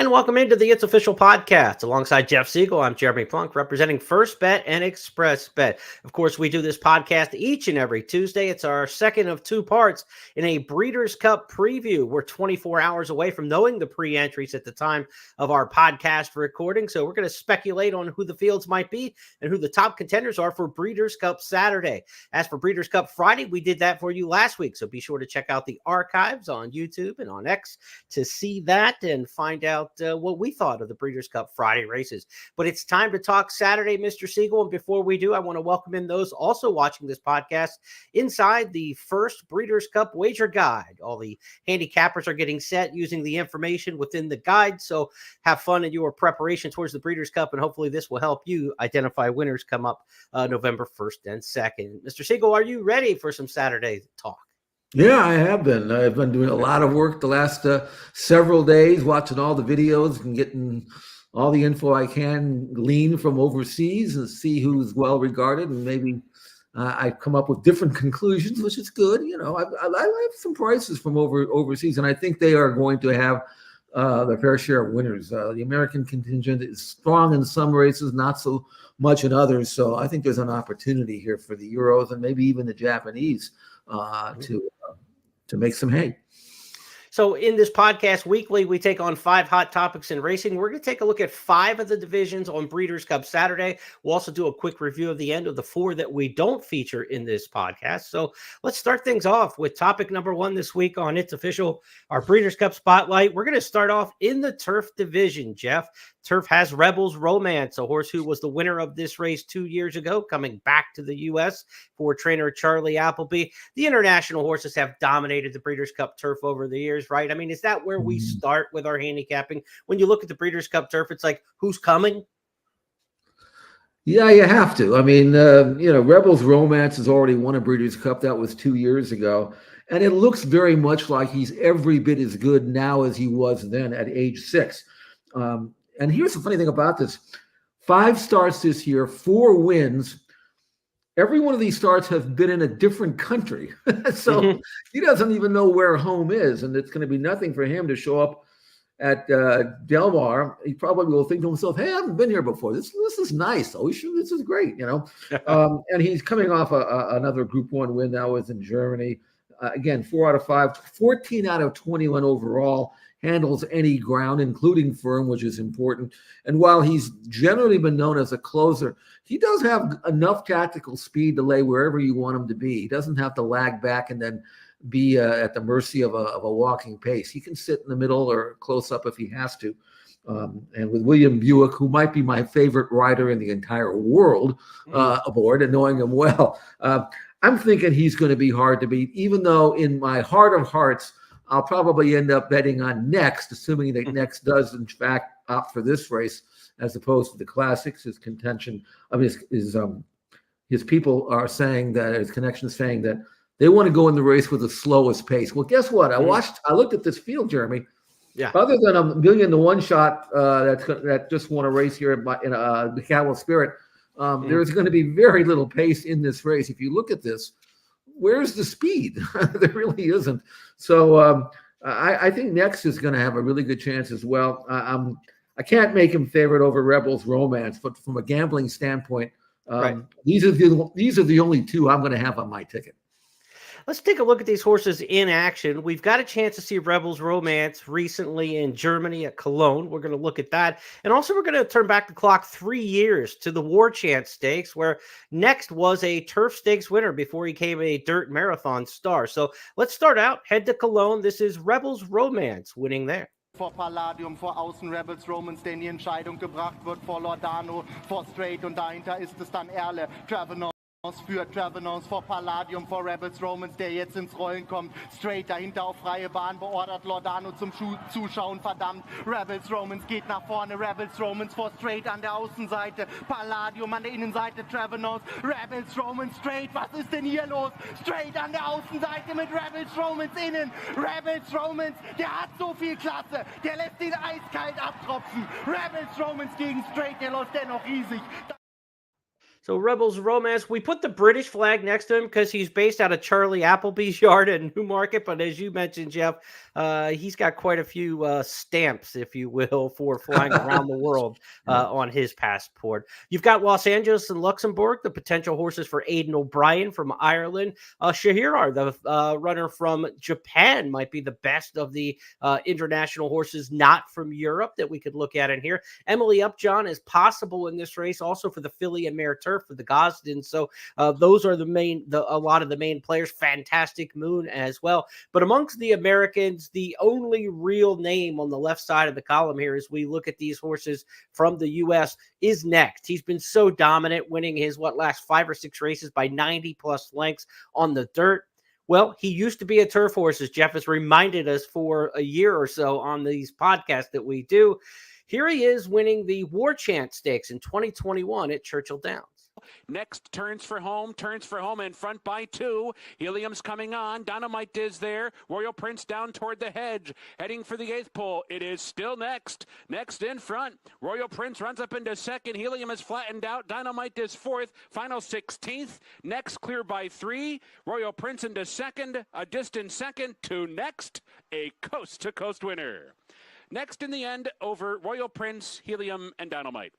And welcome into the It's Official podcast. Alongside Jeff Siegel, I'm Jeremy Plonk, representing First Bet and Express Bet. Of course, we do this podcast each and every Tuesday. It's our second of two parts in a Breeders' Cup preview. We're 24 hours away from knowing the pre-entries at the time of our podcast recording, so we're going to speculate on who the fields might be and who the top contenders are for Breeders' Cup Saturday. As for Breeders' Cup Friday, we did that for you last week, so be sure to check out the archives on YouTube and on X to see that and find out what we thought of the Breeders' Cup Friday races. But it's time to talk Saturday, Mr. Siegel. And before we do, I want to welcome in those also watching this podcast inside the first Breeders' Cup wager guide. All the handicappers are getting set using the information within the guide. So have fun in your preparation towards the Breeders' Cup. And hopefully this will help you identify winners come up November 1st and 2nd. Mr. Siegel, are you ready for some Saturday talk? Yeah, I have been. I've been doing a lot of work the last several days, watching all the videos and getting all the info I can glean from overseas and see who's well regarded. And maybe I've come up with different conclusions, which is good. You know, I have some prices from overseas, and I think they are going to have their fair share of winners. The American contingent is strong in some races, not so much in others. So I think there's an opportunity here for the Euros and maybe even the Japanese to make some hay. So in this podcast weekly, we take on 5 hot topics in racing. We're going to take a look at 5 of the divisions on Breeders' Cup Saturday. We'll also do a quick review of the end of the 4 that we don't feature in this podcast. So let's start things off with topic number 1 this week on It's Official, our Breeders' Cup Spotlight. We're going to start off in the Turf division, Jeff. Turf has Rebels Romance, a horse who was the winner of this race 2 years ago, coming back to the U.S. for trainer Charlie Appleby. The international horses have dominated the Breeders' Cup Turf over the years, right? I mean, is that where we start with our handicapping? When you look at the Breeders' Cup Turf, it's like, who's coming? Yeah, you have to. I mean, Rebels Romance has already won a Breeders' Cup. That was 2 years ago. And it looks very much like he's every bit as good now as he was then at age 6. And here's the funny thing about this. 5 starts this year, 4 wins. Every one of these starts has been in a different country. So he doesn't even know where home is. And it's going to be nothing for him to show up at Del Mar. He probably will think to himself, hey, I haven't been here before. This is nice. Oh, this is great, you know. And he's coming off another Group 1 win. That was in Germany. Again, 4 out of 5, 14 out of 21 overall. Handles any ground, including firm, which is important. And while he's generally been known as a closer, he does have enough tactical speed to lay wherever you want him to be. He doesn't have to lag back and then be at the mercy of a walking pace. He can sit in the middle or close up if he has to. And with William Buick, who might be my favorite rider in the entire world aboard, and knowing him well, I'm thinking he's going to be hard to beat, even though in my heart of hearts, I'll probably end up betting on Next, assuming that Next does, in fact, opt for this race as opposed to the Classics. His contention, I mean, his people are saying that, his connection is saying that they want to go in the race with the slowest pace. Well, guess what? I looked at this field, Jeremy. Yeah. Other than a million to one shot that just won a race here in the Cattle Spirit, there's going to be very little pace in this race. If you look at this, where's the speed? There really isn't. So I think Next is going to have a really good chance as well. I can't make him favorite over Rebels Romance, but from a gambling standpoint, Right. these are the only 2 I'm going to have on my ticket. Let's take a look at these horses in action. We've got a chance to see Rebels Romance recently in Germany at Cologne. We're going to look at that. And also we're going to turn back the clock 3 years to the War Chance Stakes, where Next was a Turf Stakes winner before he became a Dirt Marathon star. So let's start out, head to Cologne. This is Rebels Romance winning there. Vor Palladium, vor Außen Rebels Romans, der in die Entscheidung gebracht wird, vor Lordano, vor Straight und dahinter ist es dann Erle, Travenor. Für Travenance, vor Palladium, vor Rebels Romans, der jetzt ins Rollen kommt. Straight dahinter auf freie Bahn, beordert Lordano zum Zuschauen, verdammt. Rebels Romans geht nach vorne, Rebels Romans vor Straight an der Außenseite, Palladium an der Innenseite, Travenance, Rebels Romans, Straight, was ist denn hier los? Straight an der Außenseite mit Rebels Romans innen, Rebels Romans, der hat so viel Klasse, der lässt ihn eiskalt abtropfen. Rebels Romans gegen Straight, der läuft dennoch riesig. So Rebels Romance, we put the British flag next to him because he's based out of Charlie Appleby's yard in Newmarket. But as you mentioned, Jeff, he's got quite a few stamps, if you will, for flying around the world on his passport. You've got Los Angeles and Luxembourg, the potential horses for Aidan O'Brien from Ireland. Shahir, the runner from Japan, might be the best of the international horses not from Europe that we could look at in here. Emily Upjohn is possible in this race, also for the Filly and Mare Turf for the Gosden. So those are a lot of the main players. Fantastic Moon as well. But amongst the Americans, the only real name on the left side of the column here as we look at these horses from the U.S. is Next. He's been so dominant, winning his last 5 or 6 races by 90+ lengths on the dirt. Well, he used to be a turf horse, as Jeff has reminded us for a year or so on these podcasts that we do. Here he is winning the War Chant Stakes in 2021 at Churchill Downs. Next turns for home in front by 2. Helium's coming on. Dynamite is there. Royal Prince down toward the hedge, heading for the 8th pole. It is still Next. Next in front. Royal Prince runs up into 2nd. Helium is flattened out. Dynamite is 4th. Final 16th. Next clear by 3. Royal Prince into 2nd. A distant 2nd to Next. A coast-to-coast winner. Next in the end over Royal Prince, Helium, and Dynamite.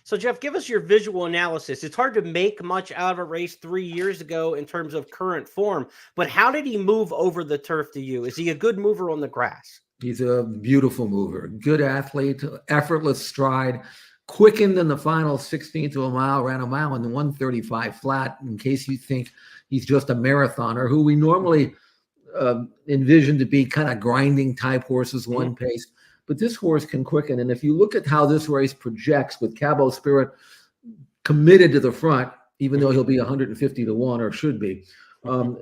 So, Jeff, give us your visual analysis. It's hard to make much out of a race 3 years ago in terms of current form, but how did he move over the turf to you? Is he a good mover on the grass? He's a beautiful mover, good athlete, effortless stride, quickened in the final 16th of a mile, ran a mile in 1:35 flat, in case you think he's just a marathoner, who we normally envision to be kind of grinding type horses, one pace. But this horse can quicken. And if you look at how this race projects with Cabo Spirit committed to the front, even though he'll be 150 to 1 or should be,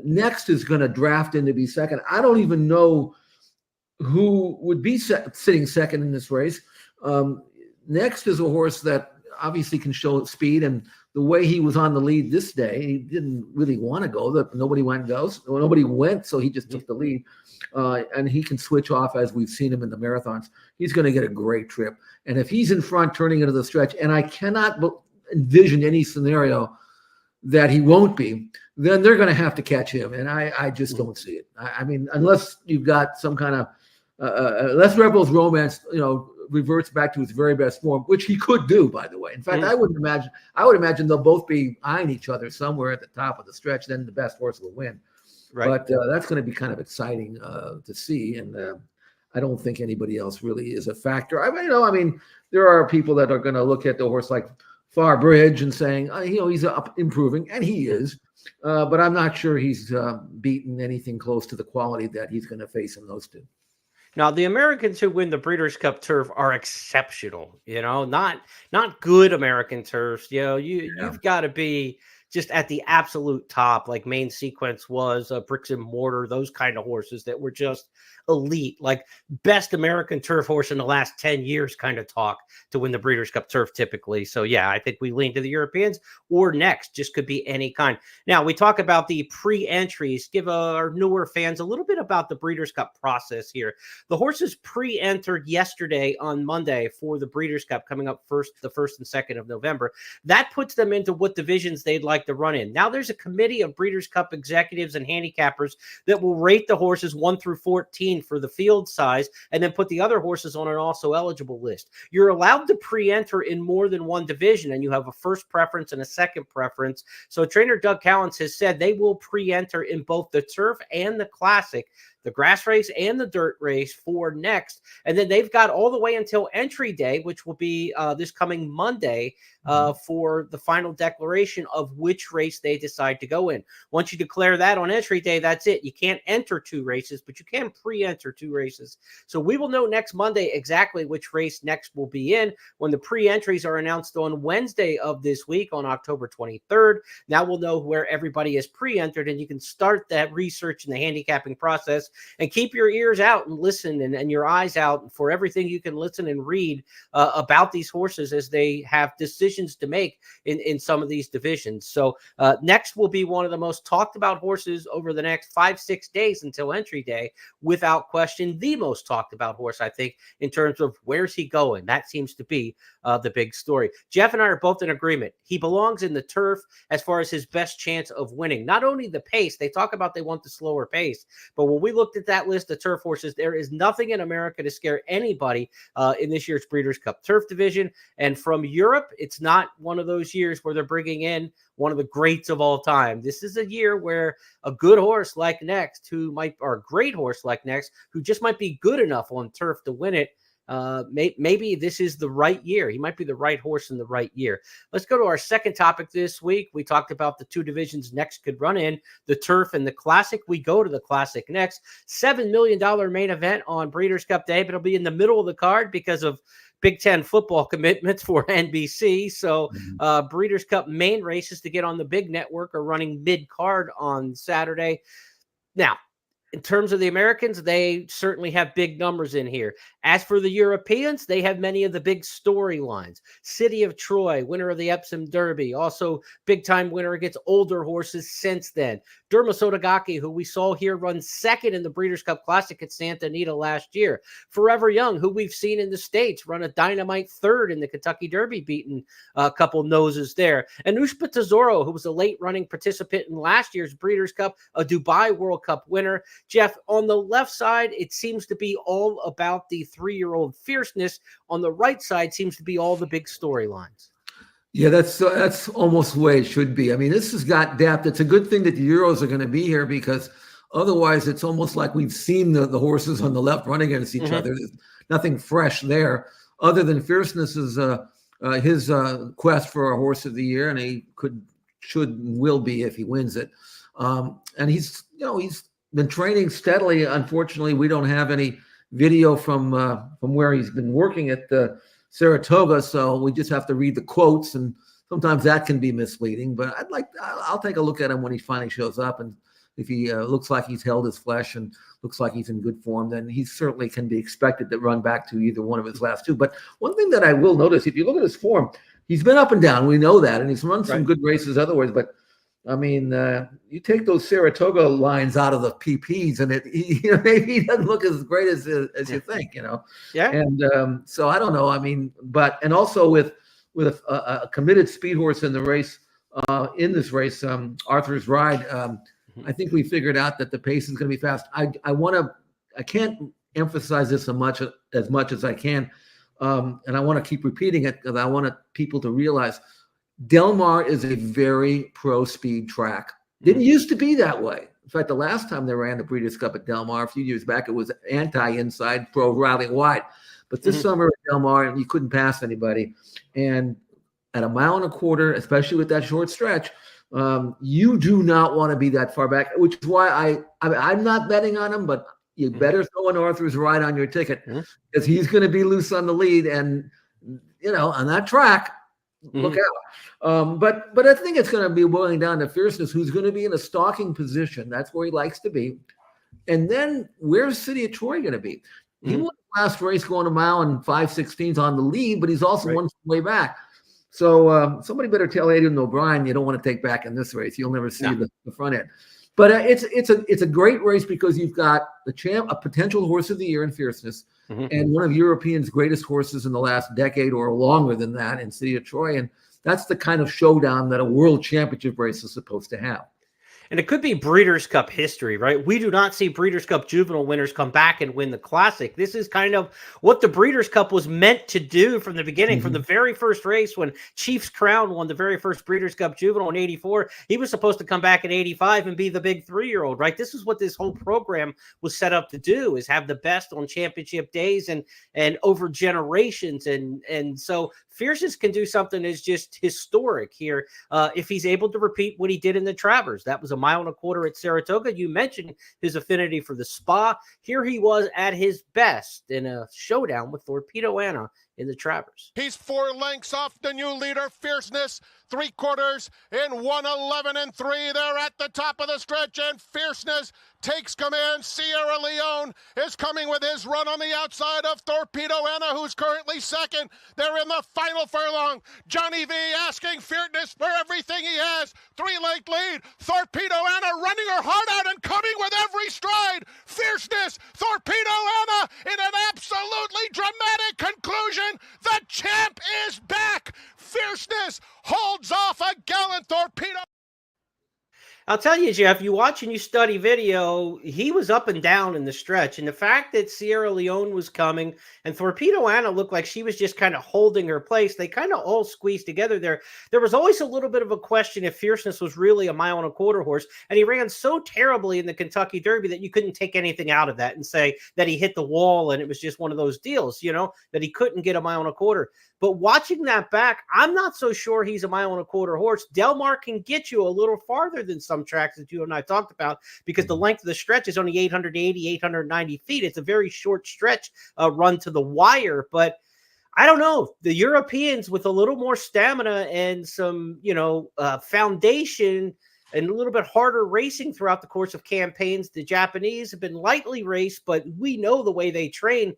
Next is going to draft in to be second. I don't even know who would be sitting second in this race. Next is a horse that obviously can show speed, and the way he was on the lead this day, he didn't really want to go. Nobody went, so he just took the lead. And he can switch off as we've seen him in the marathons. He's going to get a great trip. And if he's in front turning into the stretch, and I cannot envision any scenario that he won't be, then they're going to have to catch him. And I just don't see it. I mean, unless you've got some kind of, unless Rebels Romance, reverts back to his very best form, which he could do, by the way. In fact, I would imagine they'll both be eyeing each other somewhere at the top of the stretch. Then the best horse will win. Right. But that's going to be kind of exciting to see. And I don't think anybody else really is a factor. I mean, there are people that are going to look at the horse like Farbridge and saying, he's improving, and he is. But I'm not sure he's beaten anything close to the quality that he's going to face in those two. Now, the Americans who win the Breeders' Cup Turf are exceptional, not good American turfs. You've got to be just at the absolute top, like Main Sequence was, Bricks and Mortar, those kind of horses that were just elite, like best American turf horse in the last 10 years kind of talk to win the Breeders' Cup Turf typically. So, yeah, I think we lean to the Europeans, or Next just could be any kind. Now, we talk about the pre-entries. Give our newer fans a little bit about the Breeders' Cup process here. The horses pre-entered yesterday on Monday for the Breeders' Cup coming up the 1st and 2nd of November. That puts them into what divisions they'd like to run in. Now there's a committee of Breeders' Cup executives and handicappers that will rate the horses 1 through 14 for the field size, and then put the other horses on an also eligible list. You're allowed to pre-enter in more than one division, and you have a first preference and a second preference. So trainer Doug Callens has said they will pre-enter in both the turf and the classic, the grass race and the dirt race for Next. And then they've got all the way until entry day, which will be this coming Monday, for the final declaration of which race they decide to go in. Once you declare that on entry day, that's it. You can't enter 2 races, but you can pre-enter 2 races. So we will know next Monday exactly which race Next will be in when the pre-entries are announced on Wednesday of this week on October 23rd. Now we'll know where everybody is pre-entered, and you can start that research and the handicapping process and keep your ears out and listen and your eyes out for everything you can listen and read about these horses as they have decisions to make in some of these divisions. So Next will be one of the most talked about horses over the next 5-6 days until entry day, without question the most talked about horse, I think, in terms of where's he going. That seems to be the big story. Jeff and I are both in agreement. He belongs in the turf as far as his best chance of winning. Not only the pace, they talk about they want the slower pace, but when we looked at that list of turf horses, there is nothing in America to scare anybody in this year's Breeders' Cup Turf Division. And from Europe, it's not one of those years where they're bringing in one of the greats of all time. This is a year where a good horse like Next, or a great horse like Next, who just might be good enough on turf to win it. Maybe this is the right year. He might be the right horse in the right year. Let's go to our second topic this week. We talked about the two divisions Next could run in, the Turf and the Classic. We go to the Classic next. $7 million main event on Breeders' Cup Day, but it'll be in the middle of the card because of Big Ten football commitments for NBC. So Breeders' Cup main races to get on the big network are running mid-card on Saturday. Now, in terms of the Americans, they certainly have big numbers in here. As for the Europeans, they have many of the big storylines. City of Troy, winner of the Epsom Derby, also big-time winner against older horses since then. Derma Sotogake, who we saw here run second in the Breeders' Cup Classic at Santa Anita last year. Forever Young, who we've seen in the States run a dynamite third in the Kentucky Derby, beating a couple noses there. And Ushpa Tesoro, who was a late-running participant in last year's Breeders' Cup, a Dubai World Cup winner. Jeff, on the left side, it seems to be all about the 3-year-old Fierceness. On the right side seems to be all the big storylines. Yeah, that's almost the way it should be. I mean, this has got depth. It's a good thing that the Euros are going to be here, because otherwise it's almost like we've seen the horses on the left run against each other. There's nothing fresh there other than Fierceness's his quest for a horse of the year, and he will be if he wins it. And he's been training steadily. Unfortunately, we don't have any video from where he's been working at Saratoga, so we just have to read the quotes, and sometimes that can be misleading. But I'll take a look at him when he finally shows up, and if he looks like he's held his flesh and looks like he's in good form, then he certainly can be expected to run back to either one of his last two. But one thing that I will notice, if you look at his form, he's been up and down. We know that, and he's run some good races otherwise. But I mean, you take those Saratoga lines out of the PPs, and maybe he doesn't look as great as you think, Yeah. And so I don't know. I mean, and also with a committed speed horse in the race, Arthur's Ride. I think we figured out that the pace is going to be fast. I can't emphasize this as much as I can, and I want to keep repeating it because I want people to realize Del Mar is a very pro-speed track. Didn't used to be that way. In fact, the last time they ran the Breeders' Cup at Del Mar a few years back, it was anti-inside, pro-rally wide. But this summer at Del Mar, you couldn't pass anybody. And at 1.25 miles, especially with that short stretch, you do not want to be that far back, which is why I'm not betting on him, but you better throw an Arthur's Ride on your ticket because he's going to be loose on the lead. And, on that track, look out. But I think it's going to be boiling down to Fierceness, who's going to be in a stalking position. That's where he likes to be. And then where's City of Troy going to be? He won the last race going 1 mile and 5/16 on the lead, but he's also won some way back. So somebody better tell Aidan O'Brien you don't want to take back in this race. You'll never see the front end. But it's a great race because you've got a potential horse of the year in Fierceness, and one of Europeans' greatest horses in the last decade or longer than that in City of Troy. And that's the kind of showdown that a world championship race is supposed to have. And it could be Breeders' Cup history, right? We do not see Breeders' Cup juvenile winners come back and win the Classic. This is kind of what the Breeders' Cup was meant to do from the beginning. From the very first race when Chief's Crown won the very first Breeders' Cup juvenile in 84, he was supposed to come back in 85 and be the big 3-year-old, right? This is what this whole program was set up to do, is have the best on championship days and over generations. And so Fierceness can do something that's just historic here if he's able to repeat what he did in the Travers. That was 1.25 miles at Saratoga. You mentioned his affinity for the Spa. Here he was at his best in a showdown with Torpedo Anna in the Travers. He's 4 lengths off the new leader, Fierceness. 3/4 in 1:11.3. They're at the top of the stretch, and Fierceness takes command. Sierra Leone is coming with his run on the outside of Torpedo Anna, who's currently second. They're in the final furlong. Johnny V asking Fierceness for everything he has. 3-length lead. Torpedo Anna running her heart out and coming with every stride. Fierceness, Torpedo Anna in an absolutely dramatic conclusion. The champ is I'll tell you, Jeff, you watch and you study video, he was up and down in the stretch. And the fact that Sierra Leone was coming and Torpedo Anna looked like she was just kind of holding her place, they kind of all squeezed together there. There was always a little bit of a question if Fierceness was really a 1.25 mile horse. And he ran so terribly in the Kentucky Derby that you couldn't take anything out of that and say that he hit the wall and it was just one of those deals, that he couldn't get a 1.25 mile. But watching that back, I'm not so sure he's a 1.25 mile horse. Del Mar can get you a little farther than some tracks that you and I talked about because the length of the stretch is only 880, 890 feet. It's a very short stretch run to the wire. But I don't know. The Europeans with a little more stamina and some, foundation and a little bit harder racing throughout the course of campaigns. The Japanese have been lightly raced, but we know the way they train.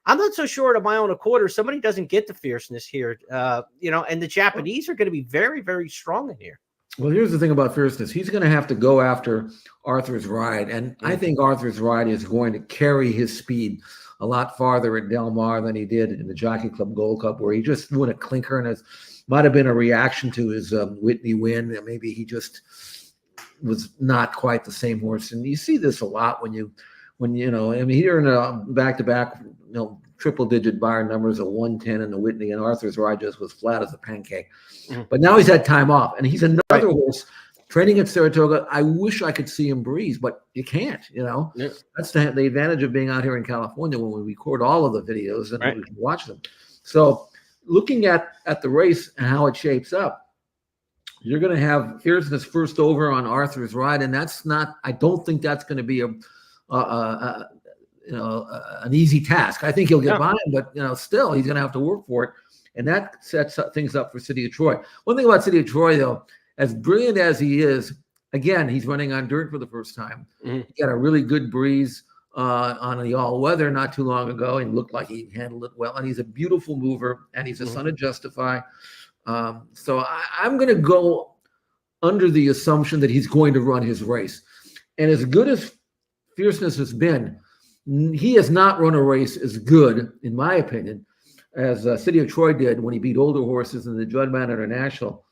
I'm not so sure at a 1.25 mile, somebody doesn't get the Fierceness here, and the Japanese are going to be very, very strong in here. Well, here's the thing about Fierceness. He's going to have to go after Arthur's Ride, and I think Arthur's Ride is going to carry his speed a lot farther at Del Mar than he did in the Jockey Club Gold Cup, where he just won a clinker, and it might have been a reaction to his Whitney win. Maybe he just was not quite the same horse, and you see this a lot when here in a back-to-back, triple-digit buyer numbers of 110 in the Whitney, and Arthur's Ride just was flat as a pancake. But now he's had time off, and he's another horse training at Saratoga. I wish I could see him breeze, but you can't. That's the advantage of being out here in California when we record all of the videos and we can watch them. So, looking at the race and how it shapes up, you're going to have Fierceness first over on Arthur's Ride, and I don't think that's going to be an easy task. I think he'll get by him, but still he's going to have to work for it, and that sets things up for City of Troy. One thing about City of Troy, though, as brilliant as he is, again, he's running on dirt for the first time. He got a really good breeze on the all-weather not too long ago, and looked like he handled it well. And he's a beautiful mover, and he's a son of Justify. So I'm going to go under the assumption that he's going to run his race. And as good as Fierceness has been, he has not run a race as good, in my opinion, as City of Troy did when he beat older horses in the Juddman International,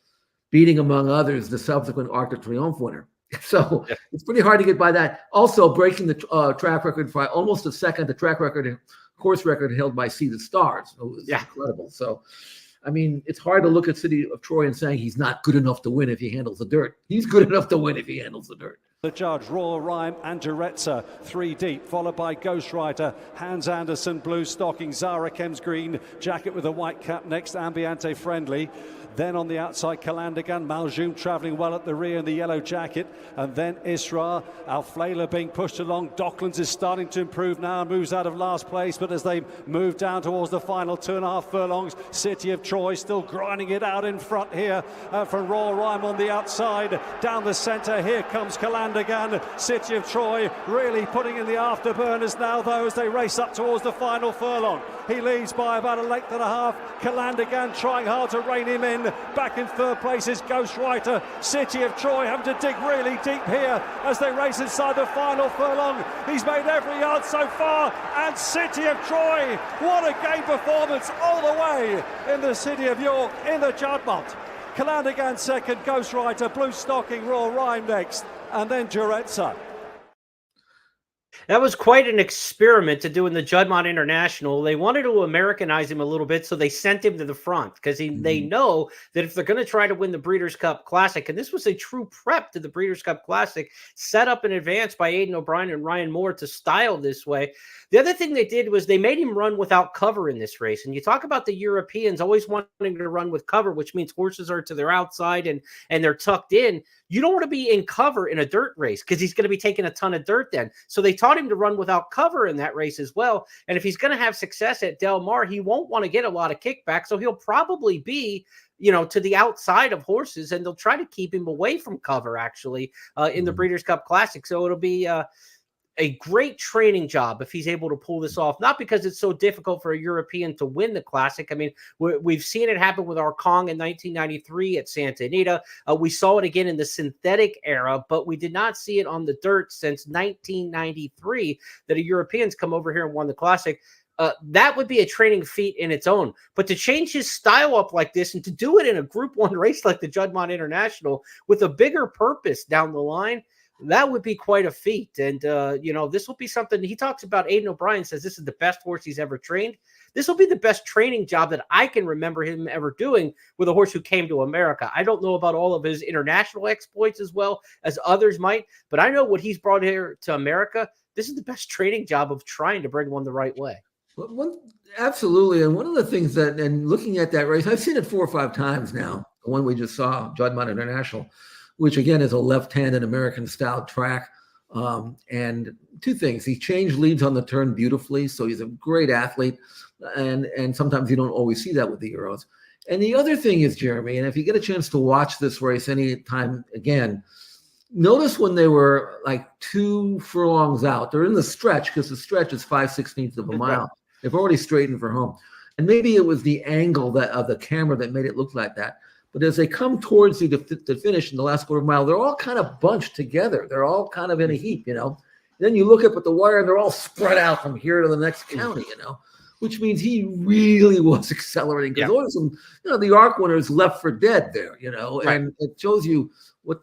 beating, among others, the subsequent Arc de Triomphe winner. So it's pretty hard to get by that. Also, breaking the track record by almost a second, the course record held by See the Stars. It was incredible. So, it's hard to look at City of Troy and saying he's not good enough to win if he handles the dirt. He's good enough to win if he handles the dirt. The judge, Royal Rhyme and Duretza, 3 deep, followed by Ghostwriter, Hans Anderson, Blue Stocking, Zara Kems Green, Jacket with a white cap next, Ambiente Friendly. Then on the outside, Calandagan, Maljoum travelling well at the rear in the yellow jacket. And then Isra, Alflela being pushed along. Docklands is starting to improve now and moves out of last place. But as they move down towards the final 2.5 furlongs, City of Troy still grinding it out in front here from Royal Rhyme on the outside. Down the centre, here comes Calandagan. City of Troy really putting in the afterburners now, though, as they race up towards the final furlong. He leads by about 1.5 lengths. Calandagan trying hard to rein him in. Back in third place is Ghostwriter. City of Troy having to dig really deep here as they race inside the final furlong. He's made every yard so far, and City of Troy, what a game performance all the way in the City of York in the Juddmonte. Calandagan second, Ghostwriter, Blue Stocking, Royal Rhyme next, and then Duretza. That was quite an experiment to do in the Juddmonte International. They wanted to Americanize him a little bit, so they sent him to the front because they know that if they're going to try to win the Breeders' Cup Classic, and this was a true prep to the Breeders' Cup Classic, set up in advance by Aidan O'Brien and Ryan Moore to style this way. The other thing they did was they made him run without cover in this race. And you talk about the Europeans always wanting to run with cover, which means horses are to their outside and they're tucked in. You don't want to be in cover in a dirt race because he's going to be taking a ton of dirt then. So they taught him to run without cover in that race as well. And if he's going to have success at Del Mar, he won't want to get a lot of kickback. So he'll probably be, to the outside of horses, and they'll try to keep him away from cover actually in the Breeders' Cup Classic. So it'll be a great training job if he's able to pull this off, not because it's so difficult for a European to win the Classic. I mean, we've seen it happen with our Kong in 1993 at Santa Anita. We saw it again in the synthetic era, but we did not see it on the dirt since 1993 that a European's come over here and won the Classic. that would be a training feat in its own. But to change his style up like this and to do it in a Group 1 race like the Juddmonte International with a bigger purpose down the line, that would be quite a feat. And, this will be something he talks about. Aidan O'Brien says this is the best horse he's ever trained. This will be the best training job that I can remember him ever doing with a horse who came to America. I don't know about all of his international exploits as well as others might, but I know what he's brought here to America. This is the best training job of trying to bring one the right way. Absolutely. And one of the things that, and looking at that race, I've seen it 4 or 5 times now. The one we just saw, Juddmonte International, which again is a left-handed American style track. And 2 things. He changed leads on the turn beautifully. So he's a great athlete. And sometimes you don't always see that with the Euros. And the other thing is, Jeremy, and if you get a chance to watch this race anytime again, notice when they were like 2 furlongs out, they're in the stretch because the stretch is 5/16 of a mile. They've already straightened for home. And maybe it was the angle of the camera that made it look like that. But as they come towards the finish in the last quarter mile, they're all kind of bunched together. They're all kind of in a heap, Then you look up at the wire and they're all spread out from here to the next county, which means he really was accelerating. Because the ARC winners left for dead there, Right. And it shows you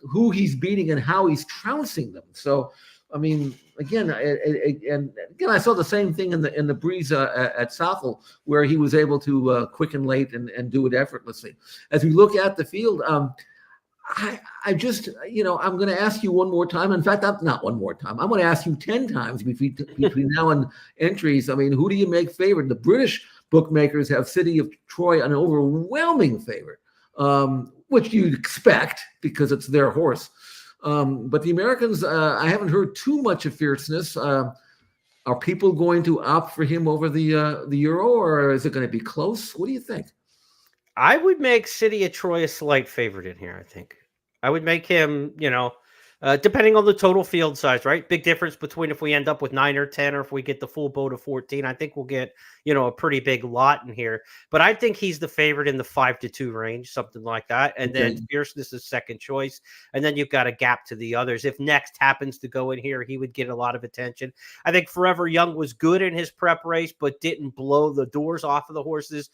who he's beating and how he's trouncing them. So, I mean, again, I saw the same thing in the breeze at Southwell, where he was able to quicken late and do it effortlessly. As we look at the field, I just, I'm going to ask you one more time. In fact, not one more time. I'm going to ask you 10 times between now and entries. I mean, who do you make favorite? The British bookmakers have City of Troy an overwhelming favorite, which you'd expect because it's their horse. But the Americans, I haven't heard too much of fierceness. Are people going to opt for him over the Euro, or is it going to be close? What do you think? I would make City of Troy a slight favorite in here, I think. I would make him, depending on the total field size, right? Big difference between if we end up with 9 or 10 or if we get the full boat of 14. I think we'll get, a pretty big lot in here. But I think he's the favorite in the 5-2 range, something like that. And then fierceness is second choice. And then you've got a gap to the others. If Next happens to go in here, he would get a lot of attention. I think Forever Young was good in his prep race, but didn't blow the doors off of the horses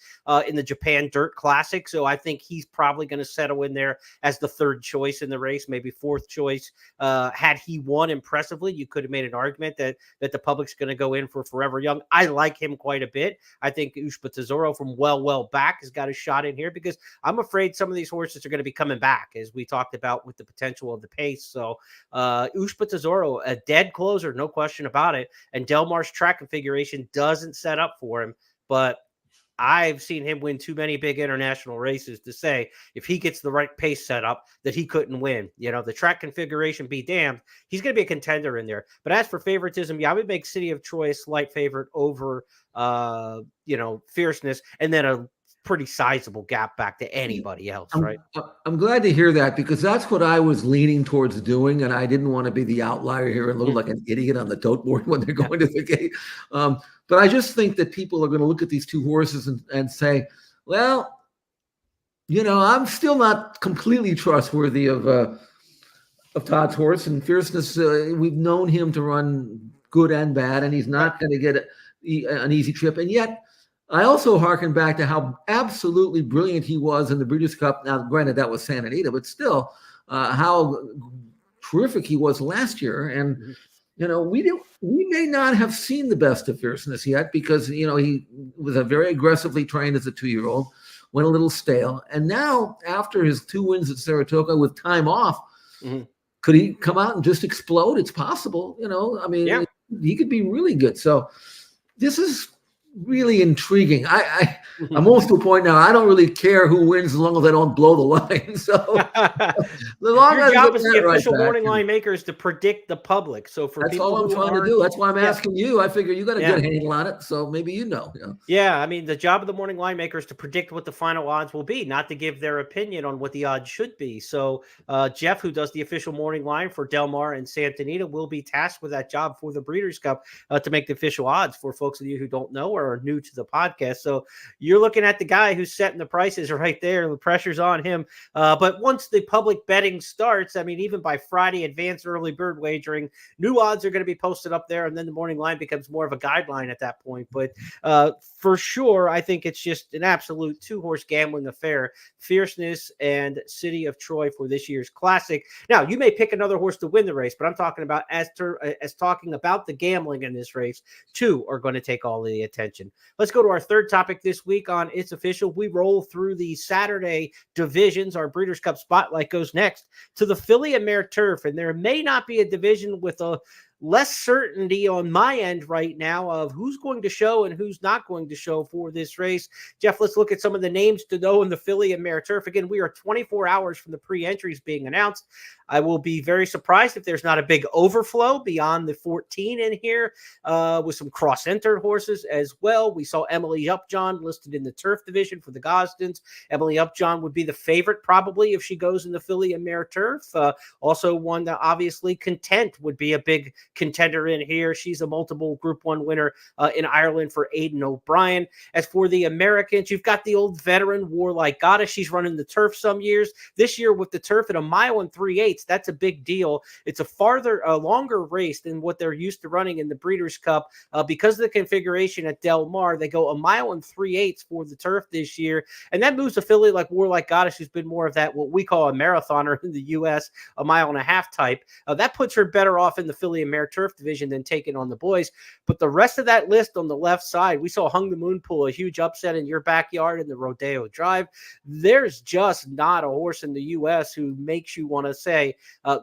in the Japan Dirt Classic. So I think he's probably going to settle in there as the 3rd choice in the race, maybe 4th choice. Had he won impressively, you could have made an argument that the public's going to go in for Forever Young. I like him quite a bit. I think Ushba Tesoro from well back has got a shot in here because I'm afraid some of these horses are going to be coming back, as we talked about with the potential of the pace. So Ushba Tesoro, a dead closer, no question about it. And Del Mar's track configuration doesn't set up for him, but I've seen him win too many big international races to say if he gets the right pace set up that he couldn't win. The track configuration be damned. He's going to be a contender in there. But as for favoritism, I would make City of Troy a slight favorite over, fierceness, and then a pretty sizable gap back to anybody else, right? I'm glad to hear that because that's what I was leaning towards doing, and I didn't want to be the outlier here and look like an idiot on the tote board when they're going to the gate. But I just think that people are going to look at these 2 horses and say, well, I'm still not completely trustworthy of Todd's horse. And fierceness, we've known him to run good and bad, and he's not going to get an easy trip. And yet, I also harken back to how absolutely brilliant he was in the Breeders' Cup. Now, granted, that was Santa Anita, but still, how terrific he was last year. And we may not have seen the best of fierceness yet because he was a very aggressively trained as a 2-year-old, went a little stale, and now after his 2 wins at Saratoga with time off, could he come out and just explode? It's possible. He could be really good. So this is really intriguing. I'm almost to a point now. I don't really care who wins as long as I don't blow the line. So your job as the official morning line maker is to predict the public. So for that's people all I'm trying to do. That's why I'm asking you. I figure you got a good handle on it, so maybe Yeah, I mean the job of the morning line maker is to predict what the final odds will be, not to give their opinion on what the odds should be. So Jeff, who does the official morning line for Del Mar and Santa Anita, will be tasked with that job for the Breeders' Cup to make the official odds. For folks of you who don't know or are new to the podcast. So you're looking at the guy who's setting the prices right there. The pressure's on him. But once the public betting starts, I mean, even by Friday, advanced early bird wagering, new odds are going to be posted up there. And then the morning line becomes more of a guideline at that point. But for sure, I think it's just an absolute 2-horse gambling affair. Fierceness and City of Troy for this year's Classic. Now, you may pick another horse to win the race, but I'm talking about as talking about the gambling in this race. 2 are going to take all the attention. Let's go to our third topic this week on It's Official. We roll through the Saturday divisions. Our Breeders' Cup Spotlight goes next to the Filly and Mare Turf, and there may not be a division with a less certainty on my end right now of who's going to show and who's not going to show for this race. Jeff, let's look at some of the names to know in the Filly and Mare Turf. Again, we are 24 hours from the pre-entries being announced. I will be very surprised if there's not a big overflow beyond the 14 in here with some cross-entered horses as well. We saw Emily Upjohn listed in the Turf division for the Gosdens. Emily Upjohn would be the favorite probably if she goes in the Filly and Mare Turf. Also one that obviously Content would be a big contender in here. She's a multiple Group 1 winner in Ireland for Aidan O'Brien. As for the Americans, you've got the old veteran Warlike Goddess. She's running the Turf some years. This year with the Turf at 1 mile and 3/8, that's a big deal. It's a longer race than what they're used to running in the Breeders' Cup. Because of the configuration at Del Mar, they go 1 mile and 3/8 for the Turf this year. And that moves a filly like Warlike Goddess, who's been more of that, what we call a marathoner in the U.S., 1.5 mile type. That puts her better off in the Filly and Mare Turf division than taking on the boys. But the rest of that list on the left side, we saw Hung the Moon pull a huge upset in your backyard in the Rodeo Drive. There's just not a horse in the U.S. who makes you want to say,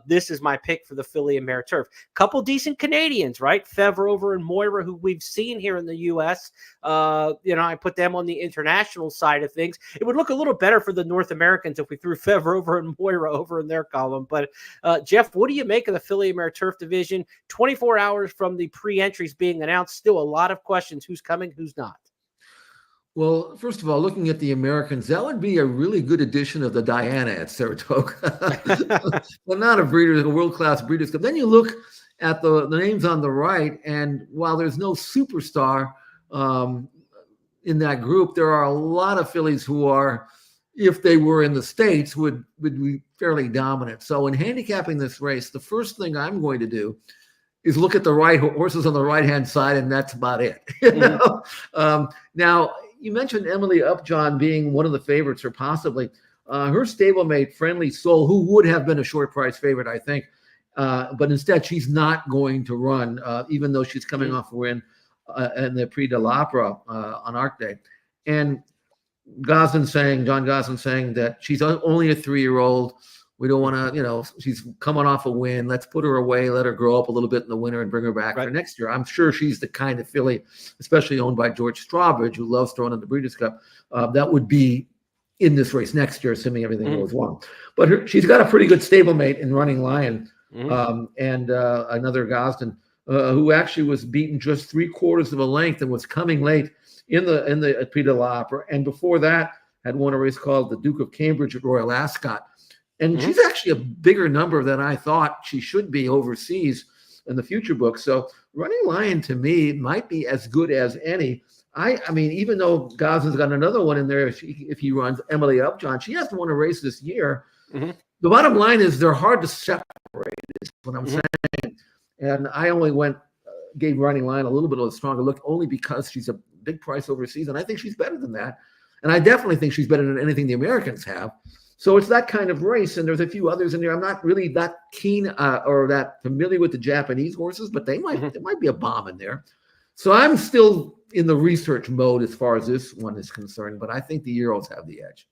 this is my pick for the Filly and Mare Turf. Couple decent Canadians, right? Fev Rover and Moira, who we've seen here in the U.S. I put them on the international side of things. It would look a little better for the North Americans if we threw Fev Rover and Moira over in their column. But Jeff, what do you make of the Filly and Mare Turf division? 24 hours from the pre-entries being announced, still a lot of questions. Who's coming, who's not? Well, first of all, looking at the Americans, that would be a really good addition of the Diana at Saratoga. Well, not a world-class Breeders' Cup. Then you look at the names on the right, and while there's no superstar in that group, there are a lot of fillies who are, if they were in the States, would be fairly dominant. So in handicapping this race, the first thing I'm going to do is look at the right horses on the right-hand side, and that's about it. Now, you mentioned Emily Upjohn being one of the favorites, or possibly her stablemate, Friendly Soul, who would have been a short price favorite, I think. But instead, she's not going to run, even though she's coming off a win in the Prix de l'Opera on Arc Day. And John Gosden saying that she's only a 3-year-old. We don't want to, she's coming off a win. Let's put her away, let her grow up a little bit in the winter and bring her back for next year. I'm sure she's the kind of filly, especially owned by George Strawbridge, who loves throwing in the Breeders' Cup, that would be in this race next year, assuming everything goes well. But she's got a pretty good stablemate in Running Lion and another Gosden, who actually was beaten just 3/4 of a length and was coming late in the Prix de l'Opera. And before that, had won a race called the Duke of Cambridge at Royal Ascot. And she's actually a bigger number than I thought she should be overseas in the future book. So Running Lion, to me, might be as good as any. I mean, even though Gosden's got another one in there, if he runs Emily Upjohn, she hasn't won a race this year. The bottom line is they're hard to separate, is what I'm saying. And I only gave Running Lion a little bit of a stronger look only because she's a big price overseas. And I think she's better than that. And I definitely think she's better than anything the Americans have. So it's that kind of race, and there's a few others in there. I'm not really that keen or that familiar with the Japanese horses, but there might be a bomb in there. So I'm still in the research mode as far as this one is concerned, but I think the Euros have the edge.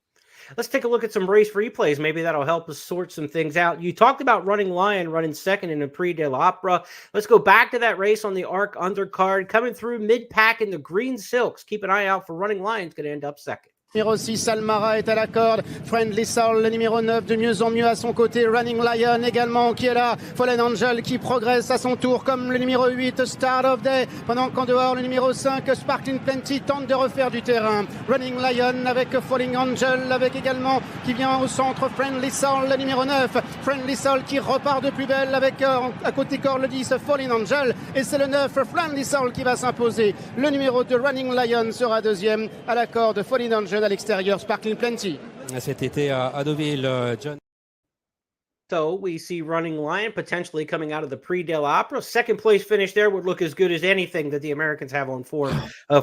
Let's take a look at some race replays. Maybe that'll help us sort some things out. You talked about Running Lion running second in the Prix de l'Opera. Let's go back to that race on the ARC undercard. Coming through mid-pack in the green silks. Keep an eye out for Running Lion's going to end up second. Numéro 6, Almara est à la corde. Friendly Soul, le numéro 9, de mieux en mieux à son côté. Running Lion également qui est là. Fallen Angel qui progresse à son tour comme le numéro 8, Start of Day. Pendant qu'en dehors, le numéro 5, Sparkling Plenty, tente de refaire du terrain. Running Lion avec Falling Angel, avec également qui vient au centre Friendly Soul, le numéro 9. Friendly Soul qui repart de plus belle avec à côté corps le 10, Falling Angel. Et c'est le 9, Friendly Soul qui va s'imposer. Le numéro 2, Running Lion, sera deuxième à la corde. Falling Angel à l'extérieur, Sparkling Plenty. Cet été à Deauville, John. So we see Running Lion potentially coming out of the Prix de l'Opera. Second place finish there would look as good as anything that the Americans have on form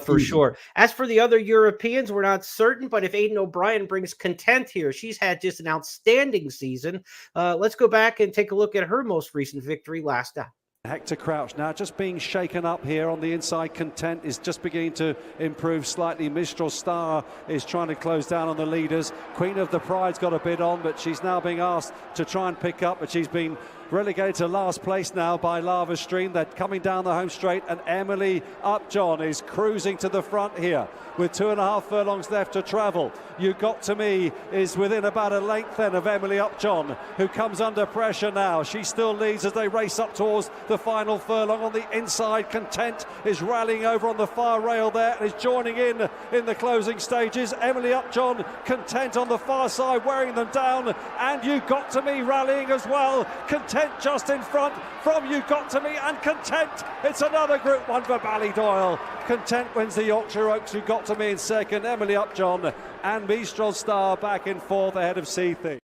for sure. As for the other Europeans, we're not certain, but if Aidan O'Brien brings content here, she's had just an outstanding season. Let's go back and take a look at her most recent victory last out. Hector Crouch now just being shaken up here on the inside. Content is just beginning to improve slightly. Mistral Star is trying to close down on the leaders. Queen of the Pride's got a bit on, but she's now being asked to try and pick up, but she's been relegated to last place now by Lava Stream. They're coming down the home straight, and Emily Upjohn is cruising to the front here with 2.5 furlongs left to travel. You Got To Me is within about a length then of Emily Upjohn, who comes under pressure now. She still leads as they race up towards the final furlong. On the inside, Content is rallying over on the far rail there and is joining in the closing stages. Emily Upjohn, Content on the far side, wearing them down, and You Got To Me rallying as well. Content just in front from You Got To Me, and Content, it's another Group 1 for Ballydoyle. Content wins the Yorkshire Oaks. You Got To Me in second, Emily Upjohn and Mistral Star back in fourth ahead of Seethy.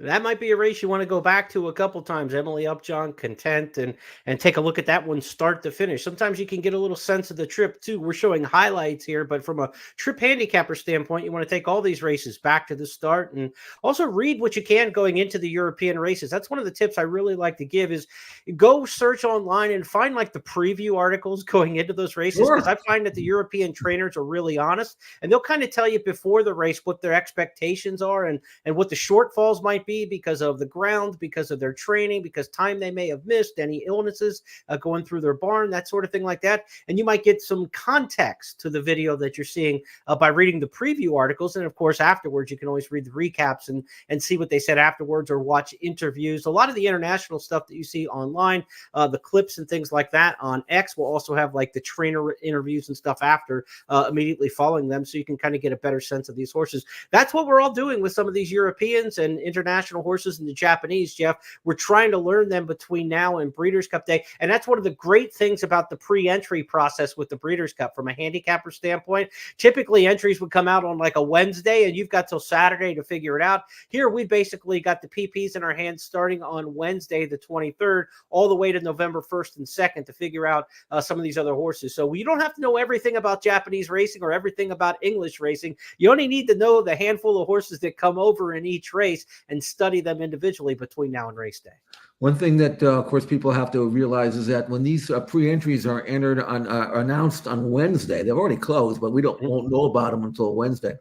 That might be a race you want to go back to a couple times. Emily Upjohn, Content, and take a look at that one start to finish. Sometimes you can get a little sense of the trip too. We're showing highlights here, but from a trip handicapper standpoint, you want to take all these races back to the start and also read what you can going into the European races. That's one of the tips I really like to give is go search online and find like the preview articles going into those races, because I find that the European trainers are really honest and they'll kind of tell you before the race what their expectations are and what the shortfalls might be because of the ground, because of their training, because time they may have missed, any illnesses going through their barn, that sort of thing like that. And you might get some context to the video that you're seeing by reading the preview articles. And of course, afterwards, you can always read the recaps and see what they said afterwards or watch interviews. A lot of the international stuff that you see online, the clips and things like that on X will also have like the trainer interviews and stuff after immediately following them. So you can kind of get a better sense of these horses. That's what we're all doing with some of these Europeans and international horses and the Japanese, Jeff. We're trying to learn them between now and Breeders' Cup Day. And that's one of the great things about the pre-entry process with the Breeders' Cup from a handicapper standpoint. Typically, entries would come out on like a Wednesday, and you've got till Saturday to figure it out. Here, we basically got the PPs in our hands starting on Wednesday, the 23rd, all the way to November 1st and 2nd to figure out some of these other horses. So you don't have to know everything about Japanese racing or everything about English racing. You only need to know the handful of horses that come over in each race and study them individually between now and race day. One thing that, of course, people have to realize is that when these pre-entries are entered on, announced on Wednesday, they've already closed, but won't know about them until Wednesday.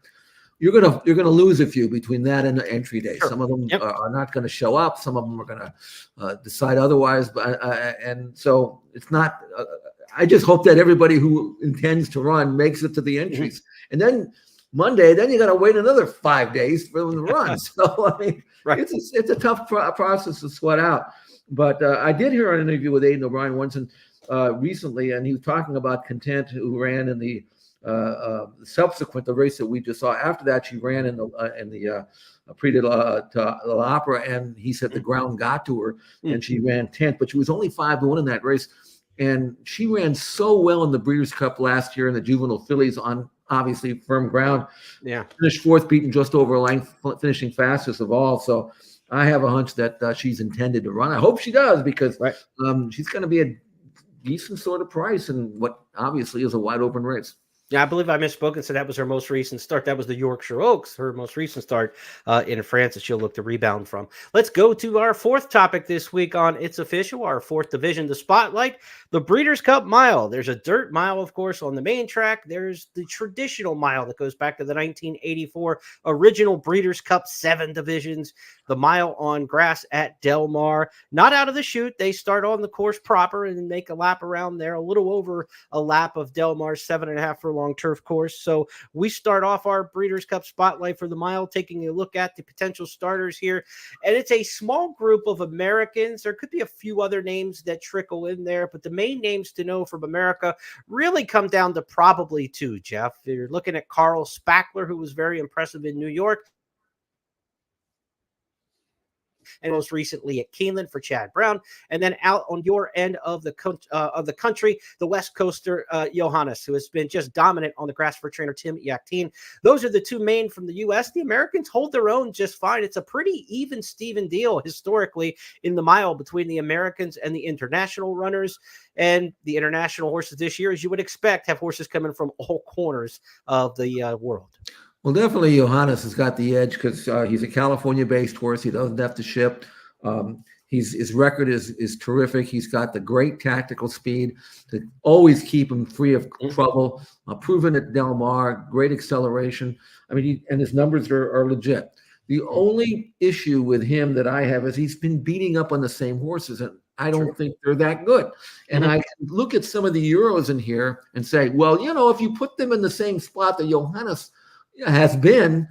You're gonna lose a few between that and the entry day. Sure. Some of them are not going to show up. Some of them are going to decide otherwise. But and so it's not. I just hope that everybody who intends to run makes it to the entries, and then Monday, then you got to wait another 5 days for them to run. So I mean, it's a tough process to sweat out. But I did hear an interview with Aidan O'Brien once recently, and he was talking about Content, who ran in the subsequent the race that we just saw. After that, she ran in the Prix de l'Opera, and he said the ground got to her, and she ran 10th, but she was only 5-1 in that race. And she ran so well in the Breeders' Cup last year in the juvenile fillies on obviously firm ground. Yeah, finished fourth, beaten just over a length, finishing fastest of all. So I have a hunch that she's intended to run. I hope she does, because she's going to be a decent sort of price in what obviously is a wide open race. Yeah, I believe I misspoke and said that was her most recent start. That was the Yorkshire Oaks, her most recent start in France that she'll look to rebound from. Let's go to our fourth topic this week on It's Official, our fourth division, the Spotlight, the Breeders' Cup Mile. There's a dirt mile, of course, on the main track. There's the traditional mile that goes back to the 1984 original Breeders' Cup 7 divisions, the mile on grass at Del Mar. Not out of the chute. They start on the course proper and make a lap around there, a little over a lap of Del Mar's 7.5 furlong long turf course. So we start off our Breeders' Cup Spotlight for the mile, taking a look at the potential starters here. And it's a small group of Americans. There could be a few other names that trickle in there, but the main names to know from America really come down to probably two, Jeff. You're looking at Carl Spackler, who was very impressive in New York, and most recently at Keeneland for Chad Brown. And then out on your end of the country, the West Coaster, Johannes, who has been just dominant on the grass for trainer Tim Yakteen. Those are the two main from the U.S. The Americans hold their own just fine. It's a pretty even Steven deal historically in the mile between the Americans and the international runners. And the international horses this year, as you would expect, have horses coming from all corners of the world. Well, definitely Johannes has got the edge because he's a California-based horse. He doesn't have to ship. His record is terrific. He's got the great tactical speed to always keep him free of trouble. Proven at Del Mar, great acceleration. I mean, and his numbers are legit. The only issue with him that I have is he's been beating up on the same horses, and I don't think they're that good. And I look at some of the Euros in here and say, well, if you put them in the same spot that Johannes has been,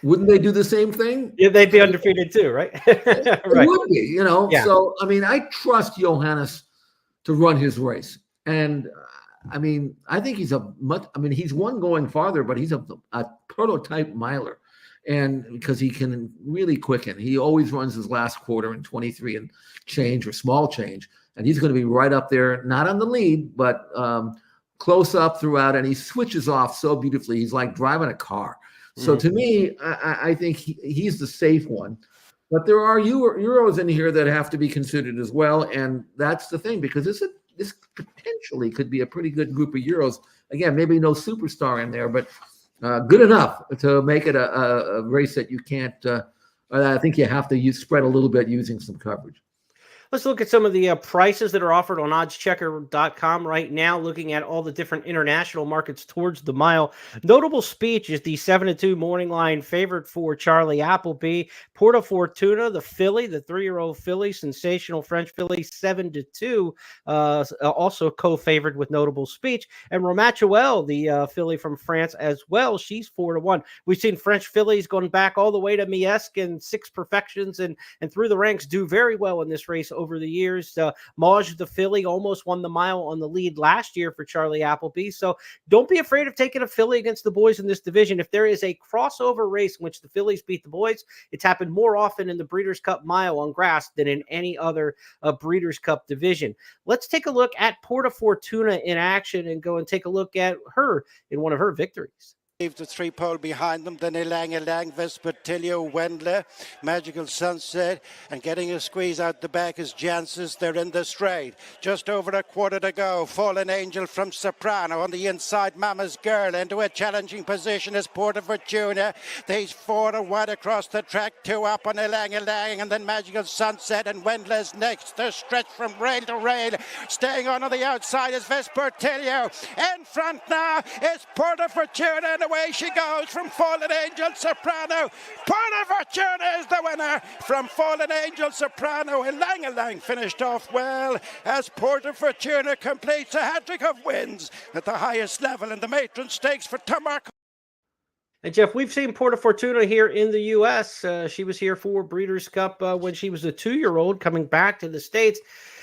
wouldn't they do the same thing? Yeah, they'd be undefeated too, right? It right. would be, Yeah. So I mean, I trust Johannes to run his race, and I mean, I think he's he's one going farther, but he's a prototype miler, and because he can really quicken, he always runs his last quarter in 23 and change or small change, and he's going to be right up there, not on the lead, but close up throughout, and he switches off so beautifully. He's like driving a car. So to me, I think he's the safe one. But there are Euros in here that have to be considered as well, and that's the thing, because this potentially could be a pretty good group of Euros. Again, maybe no superstar in there, but good enough to make it a race that you can't. I think you have to spread a little bit using some coverage. Let's look at some of the prices that are offered on oddschecker.com right now, looking at all the different international markets towards the mile. Notable Speech is the 7-2 morning line favorite for Charlie Appleby. Porta Fortuna, the filly, the 3-year-old filly, sensational French filly, 7-2, also co-favored with Notable Speech. And Romachuel, the filly from France as well, she's 4-1. We've seen French fillies going back all the way to Miesque and Six Perfections and through the ranks do very well in this race over the years. Maj, the filly, almost won the mile on the lead last year for Charlie Appleby. So don't be afraid of taking a filly against the boys in this division. If there is a crossover race in which the fillies beat the boys, it's happened more often in the Breeders' Cup mile on grass than in any other Breeders' Cup division. Let's take a look at Porta Fortuna in action and go and take a look at her in one of her victories. The 3 pole behind them, then Elang Elang, Vespertilio, Wendler, Magical Sunset, and getting a squeeze out the back is Janssens. They're in the straight. Just over a quarter to go. Fallen Angel from Soprano on the inside. Mama's Girl into a challenging position is Porta Fortuna. These 4 wide across the track, 2 up on Elang Elang, and then Magical Sunset and Wendler's next. They're stretched from rail to rail. Staying on the outside is Vespertilio. In front now is Porta Fortuna, and away she goes from Fallen Angel Soprano. Porta Fortuna is the winner from Fallen Angel Soprano. Elang Elang finished off well as Porta Fortuna completes a hat-trick of wins at the highest level in the Matron Stakes for Tamarco. And Jeff, we've seen Porta Fortuna here in the U.S. She was here for Breeders' Cup when she was a 2-year-old coming back to the States.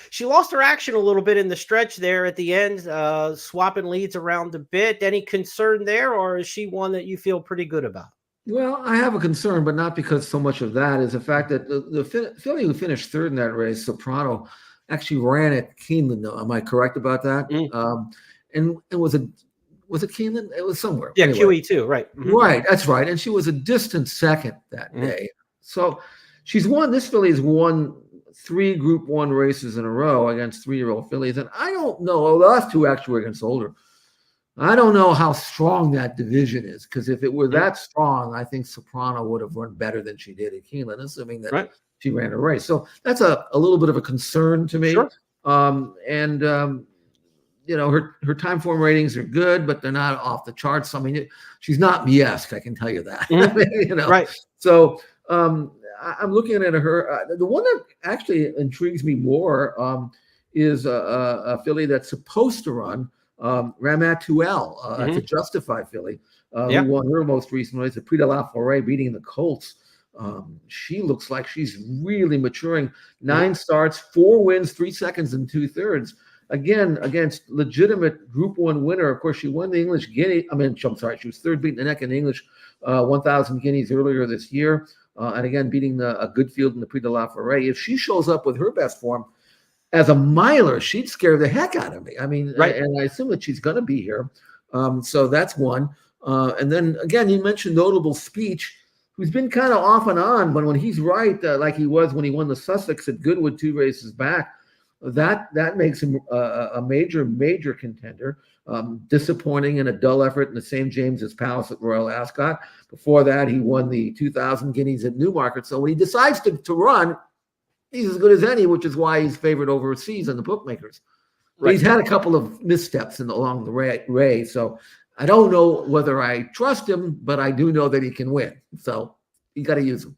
She lost her action a little bit in the stretch there at the end, swapping leads around a bit. Any concern there, or is she one that you feel pretty good about? Well, I have a concern, but not because so much of that is the fact that the filly who finished third in that race, Soprano, actually ran at Keeneland. Am I correct about that? And it was it Keeneland? It was somewhere. Yeah, anyway. QE2, right. Right, that's right. And she was a distant second that day. So this filly has won 3 Group 1 races in a row against 3-year-old fillies. And I don't know, the last 2 actually were against older. I don't know how strong that division is, because if it were that strong, I think Soprano would have run better than she did at Keeneland, assuming that she ran a race. So that's a little bit of a concern to me. Sure. Her time form ratings are good, but they're not off the charts. I mean, she's not Miesque, I can tell you that. Right. So I'm looking at her. The one that actually intrigues me more is a filly that's supposed to run Ramatuelle, that's a Justified filly, who won her most recent race, the Prix de la Forêt, beating the Colts. She looks like she's really maturing. 9 starts, 4 wins, 3 seconds, and 2/3. Again, against legitimate Group 1 winner. Of course, she won the English Guinea. She was third beating the neck in the English 1,000 guineas earlier this year. And again, beating a good field in the Prix de la Forêt. If she shows up with her best form as a miler, she'd scare the heck out of me. And I assume that she's going to be here. So that's one. And then, again, you mentioned Notable Speech, who's been kind of off and on, but when he's right, like he was when he won the Sussex at Goodwood 2 races back, that makes him a major contender. Disappointing in a dull effort in the St. James's Palace at Royal Ascot. Before that, he won the 2,000 guineas at Newmarket. So when he decides to run, he's as good as any, which is why he's favored overseas on the bookmakers. But he's had a couple of missteps along the way. So I don't know whether I trust him, but I do know that he can win. So you got to use him.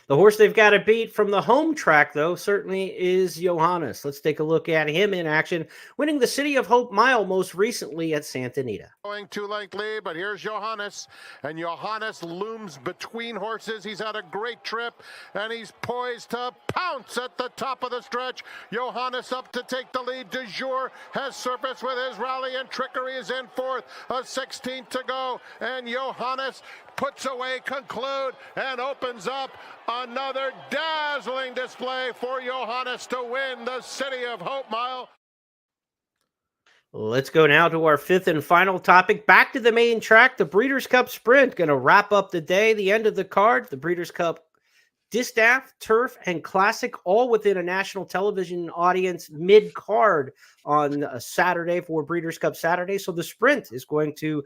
The horse they've got to beat from the home track, though, certainly is Johannes. Let's take a look at him in action, winning the City of Hope Mile most recently at Santa Anita. Going 2-length lead, but here's Johannes, and Johannes looms between horses. He's had a great trip, and he's poised to pounce at the top of the stretch. Johannes up to take the lead. De Jour has surfaced with his rally, and Trickery is in fourth. A 16th to go, and Johannes puts away Conclude and opens up another dazzling display for Johannes to win the City of Hope Mile. Let's go now to our 5th and final topic. Back to the main track, the Breeders' Cup Sprint. Going to wrap up the day, the end of the card. The Breeders' Cup Distaff, Turf, and Classic, all within a national television audience mid-card on a Saturday for Breeders' Cup Saturday. So the Sprint is going to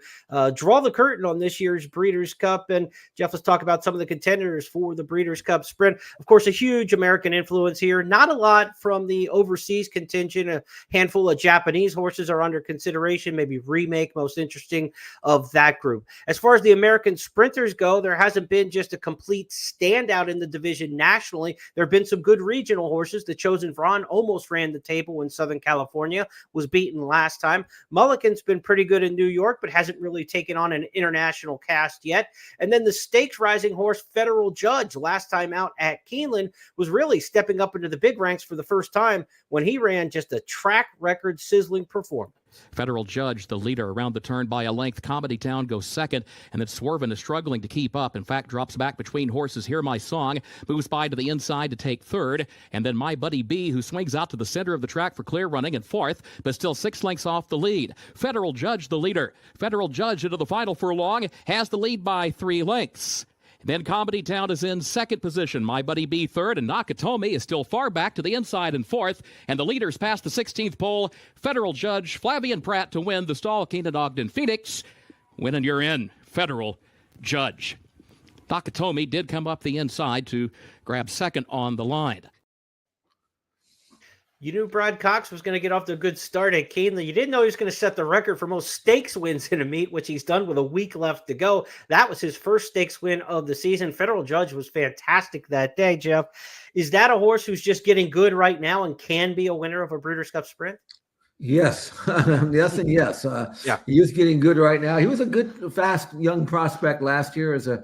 draw the curtain on this year's Breeders' Cup. And Jeff, let's talk about some of the contenders for the Breeders' Cup Sprint. Of course, a huge American influence here. Not a lot from the overseas contingent. A handful of Japanese horses are under consideration, maybe Remake, most interesting of that group. As far as the American sprinters go, there hasn't been just a complete standout in the division nationally. There have been some good regional horses. The Chosen Vron almost ran the table in Southern California, was beaten last time. Mulligan's been pretty good in New York, but hasn't really taken on an international cast yet. And then the stakes rising horse Federal Judge, last time out at Keeneland, was really stepping up into the big ranks for the first time when he ran just a track record sizzling performance. Federal Judge, the leader, around the turn by a length. Comedy Town goes second, and then Swervin is struggling to keep up. In fact, drops back between horses. Hear My Song moves by to the inside to take third, and then My Buddy B, who swings out to the center of the track for clear running, in fourth, but still 6 lengths off the lead. Federal Judge, the leader. Federal Judge into the final furlong, has the lead by 3 lengths. Then Comedy Town is in second position. My Buddy B third, and Nakatomi is still far back to the inside in fourth. And the leaders past the 16th pole. Federal Judge, Flavian Pratt to win the stall. Keenan Ogden Phoenix. Win and you're in. Federal Judge. Nakatomi did come up the inside to grab second on the line. You knew Brad Cox was going to get off to a good start at Keeneland. You didn't know he was going to set the record for most stakes wins in a meet, which he's done with a week left to go. That was his first stakes win of the season. Federal Judge was fantastic that day, Jeff. Is that a horse who's just getting good right now and can be a winner of a Breeders' Cup Sprint? Yes. Yes and yes. He is getting good right now. He was a good, fast, young prospect last year as a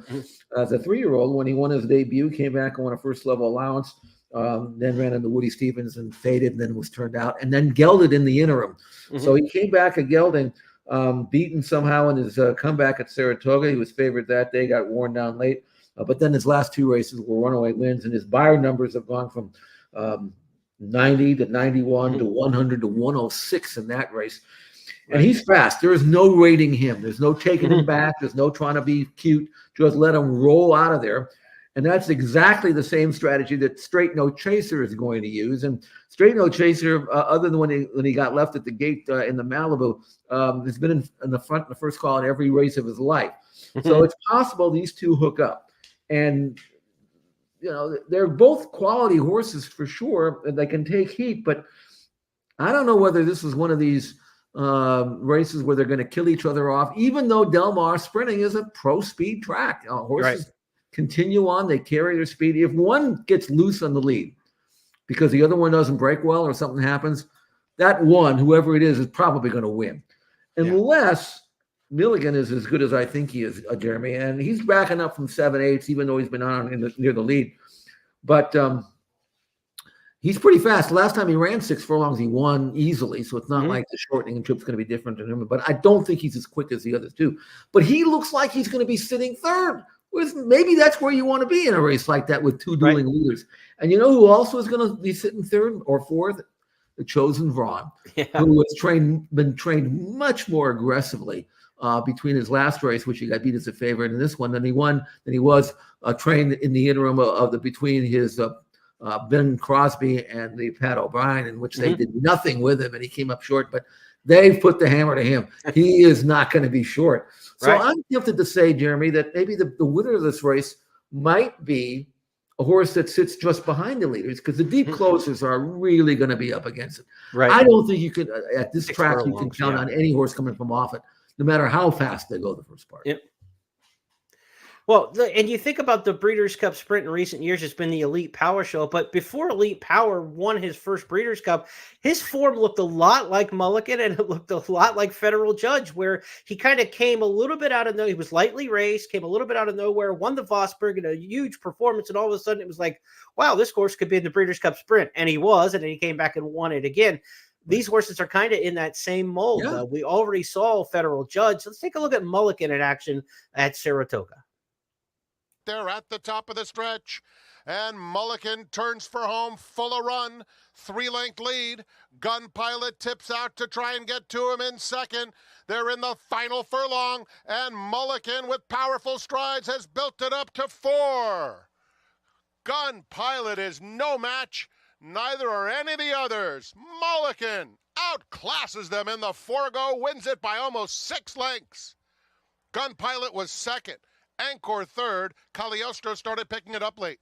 3-year-old when he won his debut, came back and won a first-level allowance. Then ran into Woody Stevens and faded, and then was turned out, and then gelded in the interim. So he came back a gelding, beaten somehow in his comeback at Saratoga. He was favored that day, got worn down late. But then his last 2 races were runaway wins, and his buyer numbers have gone from 90 to 91 to 100 to 106 in that race. And he's fast. There is no rating him. There's no taking him back. There's no trying to be cute. Just let him roll out of there. And that's exactly the same strategy that Straight No Chaser is going to use. And Straight No Chaser, other than when he got left at the gate in the Malibu, has been in the front in the first call in every race of his life. So it's possible these two hook up. And, you know, they're both quality horses for sure. And they can take heat. But I don't know whether this is one of these races where they're going to kill each other off, even though Del Mar Sprinting is a pro speed track. Horses continue on, they carry their speed. If one gets loose on the lead because the other one doesn't break well or something happens, that one, whoever it is probably going to win. Unless Milligan is as good as I think he is, Jeremy, and he's backing up from 7/8, even though he's been near the lead. But he's pretty fast. Last time he ran 6 furlongs, he won easily. So it's not like the shortening trip's going to be different than him. But I don't think he's as quick as the others two. But he looks like he's going to be sitting third. Maybe that's where you want to be in a race like that with two dueling leaders. And you know who also is going to be sitting third or fourth? The Chosen Vaughn, who has been trained much more aggressively between his last race, which he got beat as a favorite, and this one. Then he won. Then he was trained in the interim between his Ben Crosby and the Pat O'Brien, in which they did nothing with him, and he came up short. But they've put the hammer to him. He is not going to be short. So I'm tempted to say, Jeremy, that maybe the winner of this race might be a horse that sits just behind the leaders, because the deep closers are really going to be up against it. I don't think you could, at this track, you can count on any horse coming from off it, no matter how fast they go the first part. Well, and you think about the Breeders' Cup Sprint in recent years, it's been the Elite Power show. But before Elite Power won his first Breeders' Cup, his form looked a lot like Mulligan, and it looked a lot like Federal Judge, where he kind of came a little bit out of nowhere. He was lightly raced, came a little bit out of nowhere, won the Vosburg in a huge performance, and all of a sudden it was like, wow, this horse could be in the Breeders' Cup Sprint. And he was, and then he came back and won it again. These horses are kind of in that same mold. We already saw Federal Judge. Let's take a look at Mulligan in action at Saratoga. They're at the top of the stretch, and Mulligan turns for home, full of run, 3-length lead. Gun Pilot tips out to try and get to him in second. They're in the final furlong, and Mulligan with powerful strides has built it up to 4. Gun Pilot is no match. Neither are any of the others. Mulligan outclasses them in the forego, wins it by almost 6 lengths. Gun Pilot was second. Anchor third. Cagliostro started picking it up late.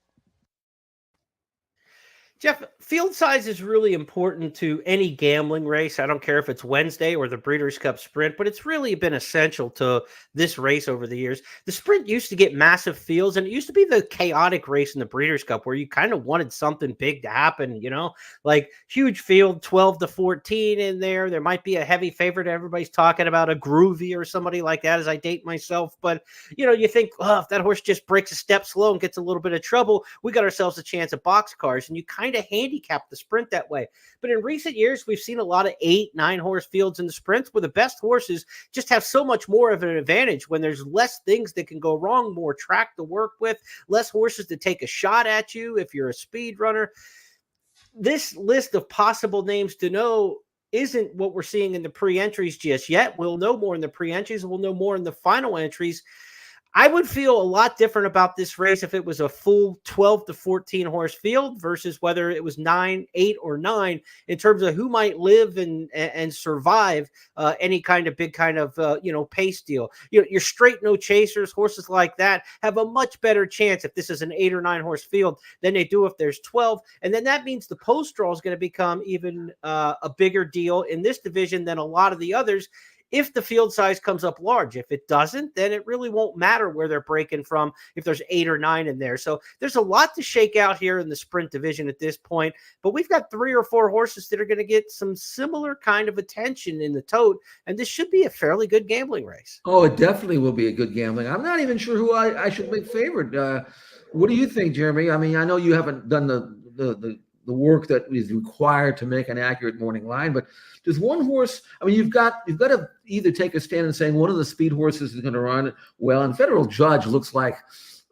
Jeff, field size is really important to any gambling race. I don't care if it's Wednesday or the Breeders' Cup Sprint, but it's really been essential to this race over the years. The Sprint used to get massive fields, and it used to be the chaotic race in the Breeders' Cup where you kind of wanted something big to happen, like huge field, 12 to 14 in there. There might be a heavy favorite. Everybody's talking about a Groovy or somebody like that, as I date myself. But, you think, if that horse just breaks a step slow and gets a little bit of trouble, we got ourselves a chance at boxcars. And you kind of handicap the Sprint that way. But in recent years, we've seen a lot of 8-9 horse fields in the sprints where the best horses just have so much more of an advantage when there's less things that can go wrong, more track to work with, less horses to take a shot at you if you're a speed runner. This list of possible names to know isn't what we're seeing in the pre-entries just yet. We'll know more in the pre-entries, and we'll know more in the final entries. I would feel a lot different about this race if it was a full 12 to 14 horse field versus whether it was 9, 8, or 9 in terms of who might live and survive any kind of big kind of, pace deal. Your straight no chasers, horses like that have a much better chance if this is an 8 or 9 horse field than they do if there's 12. And then that means the post draw is going to become even a bigger deal in this division than a lot of the others, if the field size comes up large. If it doesn't, then it really won't matter where they're breaking from if there's 8 or 9 in there. So there's a lot to shake out here in the sprint division at this point, but we've got 3 or 4 horses that are going to get some similar kind of attention in the tote, and this should be a fairly good gambling race. Oh, it definitely will be a good gambling. I'm not even sure who I should make favored. What do you think, Jeremy? I mean, I know you haven't done the work that is required to make an accurate morning line, but does one horse, I mean, you've got to either take a stand and saying one of the speed horses is going to run well, and Federal Judge looks like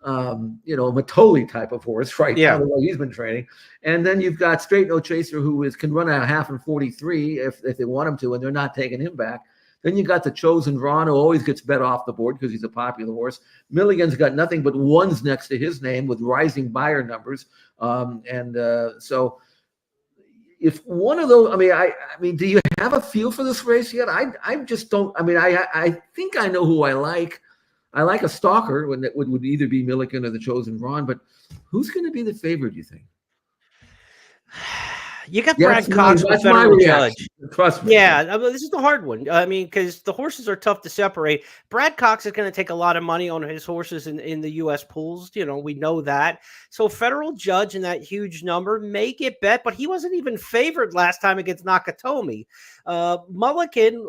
a Matoli type of horse now, the way he's been training. And then you've got Straight No Chaser, who can run a half and 43 if they want him to, and they're not taking him back. Then you got the Chosen Vaughn, who always gets bet off the board because he's a popular horse. Milligan's got nothing but ones next to his name with rising buyer numbers. So if one of those, I mean, do you have a feel for this race yet? I just don't. I mean, I think I know who I like. I like a stalker when that would either be Milligan or the Chosen Vaughn, but who's going to be the favorite, do you think? You got Brad Cox with Federal Judge. Trust me. Yeah, I mean, this is the hard one. I mean, because the horses are tough to separate. Brad Cox is going to take a lot of money on his horses in the U.S. pools. You know, we know that. So Federal Judge and that huge number may get bet, but he wasn't even favored last time against Nakatomi. Mulligan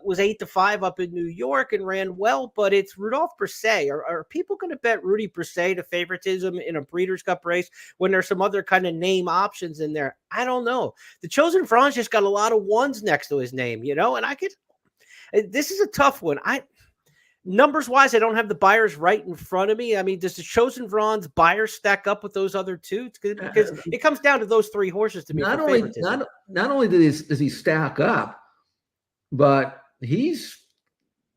was 8-5 up in New York and ran well, but it's Rudolph Brisset. Are people going to bet Rudy Brisset to favoritism in a Breeders' Cup race when there's some other kind of name options in there? I don't know. The Chosen Franz just got a lot of ones next to his name, you know, and this is a tough one. Numbers wise, I don't have the buyers right in front of me. I mean, does the Chosen Franz buyers stack up with those other two? Because it comes down to those three horses to me. Not only does he stack up, but he's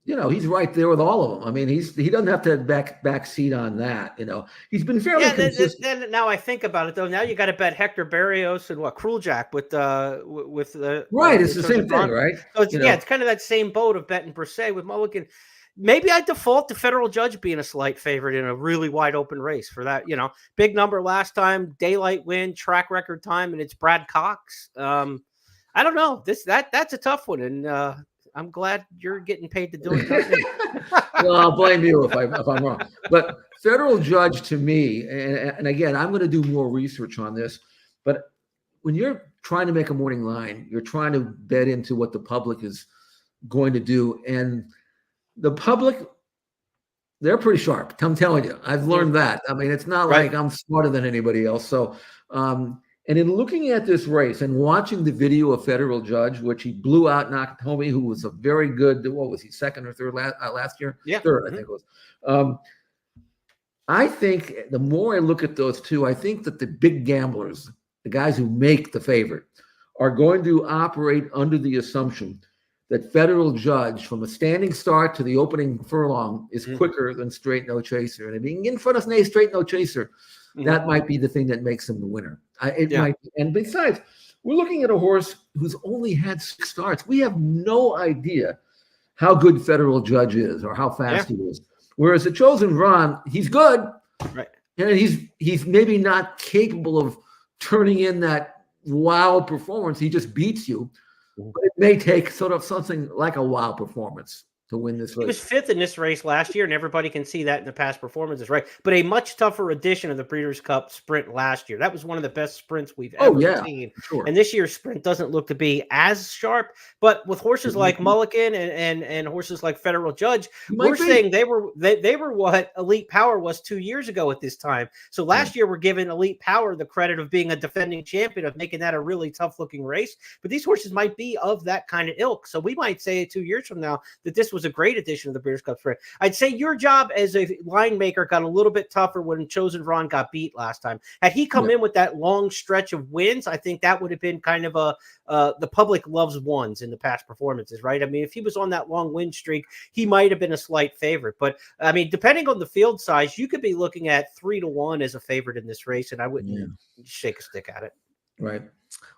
right there with all of them. I mean, he doesn't have to have back seat on that. You know, he's been fairly consistent. Then now I think about it though. Now you got to bet Hector Barrios and Cruel Jack with the right. It's the same thing, right? So it's kind of that same boat of betting Brisset with Mulligan. Maybe I default to Federal Judge being a slight favorite in a really wide open race for that. You know, big number last time, daylight win, track record time, and it's Brad Cox. I don't know. That's a tough one, and I'm glad you're getting paid to do it. Well, I'll blame you if I'm wrong. But Federal Judge to me, and again, I'm going to do more research on this, but when you're trying to make a morning line, you're trying to bet into what the public is going to do. And the public, they're pretty sharp. I'm telling you, I've learned that. I mean, it's not like I'm smarter than anybody else. So, and in looking at this race and watching the video of Federal Judge, which he blew out Nakatomi, who was a very good, what was he, second or third last year? Yeah. Third, I think it was. I think the more I look at those two, I think that the big gamblers, the guys who make the favorite, are going to operate under the assumption that Federal Judge, from a standing start to the opening furlong, is quicker than Straight No Chaser. And being in front of Straight No Chaser, that might be the thing that makes him the winner. Might be. And besides, we're looking at a horse who's only had 6 starts. We have no idea how good Federal Judge is or how fast he is. Whereas the Chosen Franz, he's good. Right. And he's maybe not capable of turning in that wow performance. He just beats you. But it may take sort of something like a wow performance to win this race. He was 5th in this race last year, and everybody can see that in the past performances, right? But a much tougher edition of the Breeders' Cup Sprint last year. That was one of the best sprints we've ever seen. Sure. And this year's sprint doesn't look to be as sharp, but with horses like Mulligan and horses like Federal Judge, we're saying they were what Elite Power was 2 years ago at this time. So last year we're giving Elite Power the credit of being a defending champion, of making that a really tough-looking race. But these horses might be of that kind of ilk. So we might say 2 years from now that this was a great edition of the Breeders' Cup Sprint. I'd say your job as a line maker got a little bit tougher when Chosen Franz got beat last time. Had he come in with that long stretch of wins, I think that would have been kind of the public loves ones in the past performances, right? I mean, if he was on that long win streak, he might have been a slight favorite. But I mean, depending on the field size, you could be looking at 3-1 as a favorite in this race, and I wouldn't shake a stick at it. Right.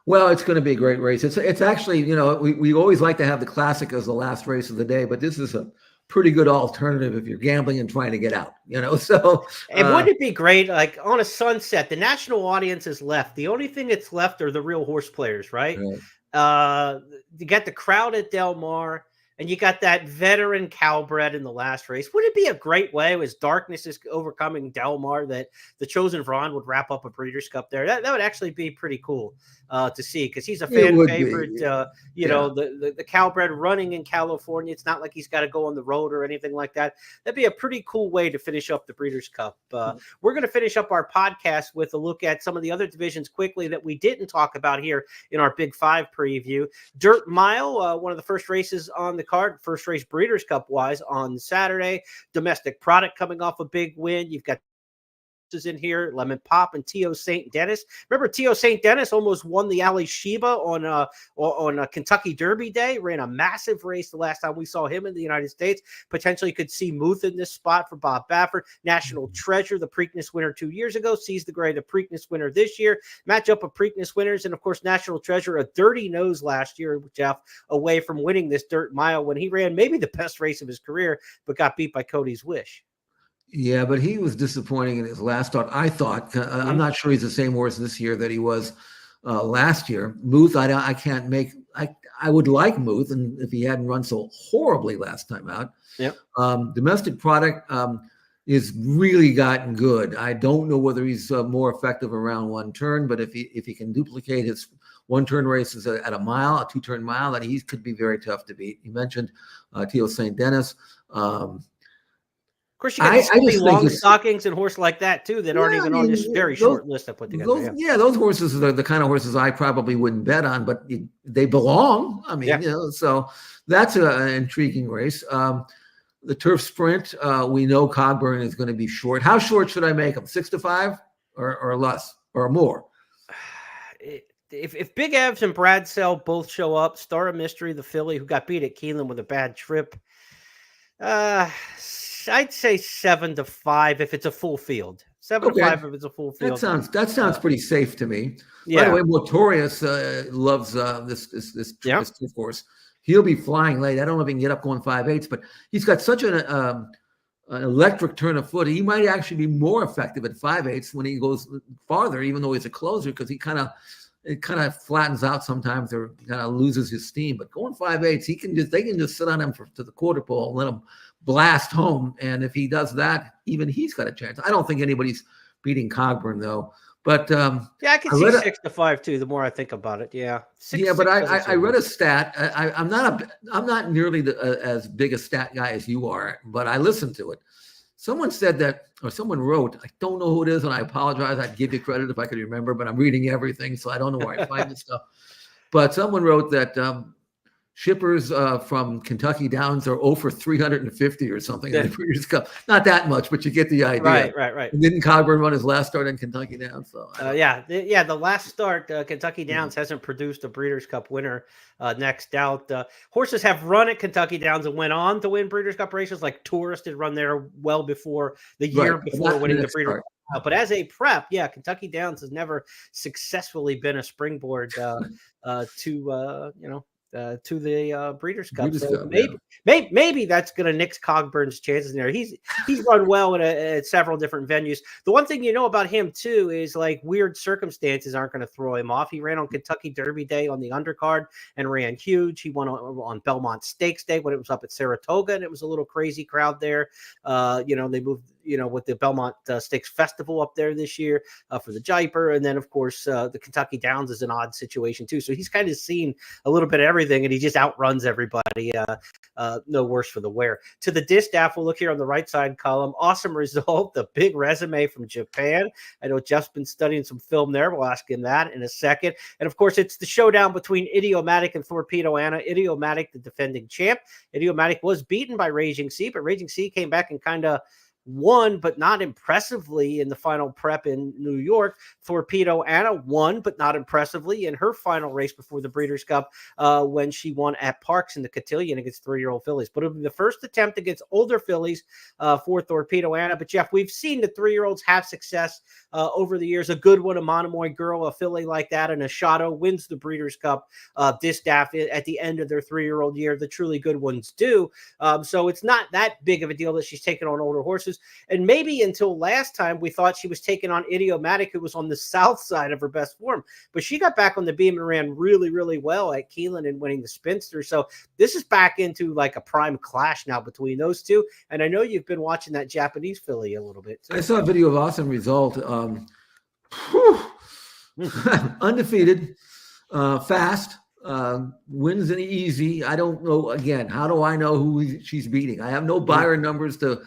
Well, it's going to be a great race. It's actually, you know, we always like to have the Classic as the last race of the day, but this is a pretty good alternative if you're gambling and trying to get out, you know. So and wouldn't it be great, like on a sunset, the national audience is left. The only thing that's left are the real horse players, right? You got the crowd at Del Mar, and you got that veteran Calbred in the last race. Would it be a great way, as darkness is overcoming Del Mar, that the Chosen Franz would wrap up a Breeders' Cup there? That would actually be pretty cool to see, because he's a fan favorite. You know, the Calbred running in California. It's not like he's got to go on the road or anything like that. That'd be a pretty cool way to finish up the Breeders' Cup. We're going to finish up our podcast with a look at some of the other divisions quickly that we didn't talk about here in our Big Five preview. Dirt Mile, one of the first races on the card, first race Breeders' Cup wise on Saturday. Domestic Product coming off a big win. You've got in here, Lemon Pop and T.O. St. Dennis. Remember, T.O. St. Dennis almost won the Ali Sheba on a Kentucky Derby Day. Ran a massive race the last time we saw him in the United States. Potentially could see Muth in this spot for Bob Baffert. National Treasure, the Preakness winner 2 years ago. Sees the Gray, the Preakness winner this year. Matchup of Preakness winners, and of course National Treasure, a dirty nose last year, Jeff, away from winning this Dirt Mile when he ran maybe the best race of his career, but got beat by Cody's Wish. Yeah, but he was disappointing in his last start, I thought. I'm not sure he's the same horse this year that he was last year. Muth, I can't make. I would like Muth, and if he hadn't run so horribly last time out. Yep. Domestic product is really gotten good. I don't know whether he's more effective around one turn, but if he can duplicate his one-turn races at a mile, a two-turn mile, then he could be very tough to beat. You mentioned Teal St. Dennis. Of course, you got long stockings and horse like that too that aren't even on this very short list I put together. Those horses are the kind of horses I probably wouldn't bet on, but they belong. I mean, so that's an intriguing race. The Turf Sprint, we know Cogburn is going to be short. How short should I make him? 6 to 5 or less or more? If Big Evs and Bradsell both show up, Star of Mystery, the filly who got beat at Keeneland with a bad trip, I'd say 7 to 5 if it's a full field. 7 to 5 if it's a full field. That sounds pretty safe to me. Yeah. By the way, Motorius loves this horse. He'll be flying late. I don't know if he can get up going 5/8, but he's got such an electric turn of foot. He might actually be more effective at 5/8 when he goes farther, even though he's a closer, because it kind of flattens out sometimes or kind of loses his steam. But going 5/8, they can just sit on him to the quarter pole and let him blast home. And if he does that, even he's got a chance. I don't think anybody's beating Cogburn though. But I can see 6 to 5 too. The more I think about it, but I read a stat. I'm not nearly as big a stat guy as you are, but I listened to it. Someone said that, or someone wrote. I don't know who it is, and I apologize. I'd give you credit if I could remember, but I'm reading everything, so I don't know where I find this stuff. But someone wrote that shippers from Kentucky Downs are 0 for 350 or something in the Breeders' Cup. Not that much, but you get the idea. Right. And didn't Cogburn run his last start in Kentucky Downs? So the last start, Kentucky Downs hasn't produced a Breeders' Cup winner. Next out, horses have run at Kentucky Downs and went on to win Breeders' Cup races. Like Tourist had run there well before the year before winning the Breeders' Cup. But as a prep, Kentucky Downs has never successfully been a springboard to the Breeders' Cup. Maybe that's going to nix Cogburn's chances there. He's run well at several different venues. The one thing you know about him too is like weird circumstances aren't going to throw him off. He ran on Kentucky Derby Day on the undercard and ran huge. He won on Belmont Stakes Day when it was up at Saratoga and it was a little crazy crowd there. They moved with the Belmont Stakes Festival up there this year for the Jaipur. And then, of course, the Kentucky Downs is an odd situation, too. So he's kind of seen a little bit of everything, and he just outruns everybody. No worse for the wear. To the distaff, we'll look here on the right side column. Awesome result. The big resume from Japan. I know Jeff's been studying some film there. We'll ask him that in a second. And, of course, it's the showdown between Idiomatic and Torpedo Anna. Idiomatic, the defending champ. Idiomatic was beaten by Raging Sea, but Raging Sea came back and kind of won, but not impressively in the final prep in New York. Torpedo Anna won, but not impressively in her final race before the Breeders' Cup when she won at Parks in the Cotillion against 3-year-old fillies. But it'll be the first attempt against older fillies for Torpedo Anna. But Jeff, we've seen the 3-year-olds have success over the years. A good one, a Monomoy Girl, a filly like that, and a Shadow wins the Breeders' Cup distaff at the end of their 3-year-old year. The truly good ones do. So it's not that big of a deal that she's taken on older horses. And maybe until last time, we thought she was taking on Idiomatic, who was on the south side of her best form. But she got back on the beam and ran really, really well at Keeneland and winning the Spinster. So this is back into like a prime clash now between those two. And I know you've been watching that Japanese filly a little bit too. I saw a video of Awesome Result. Undefeated, fast. Wins an easy. I don't know. Again, how do I know who she's beating? I have no buyer numbers to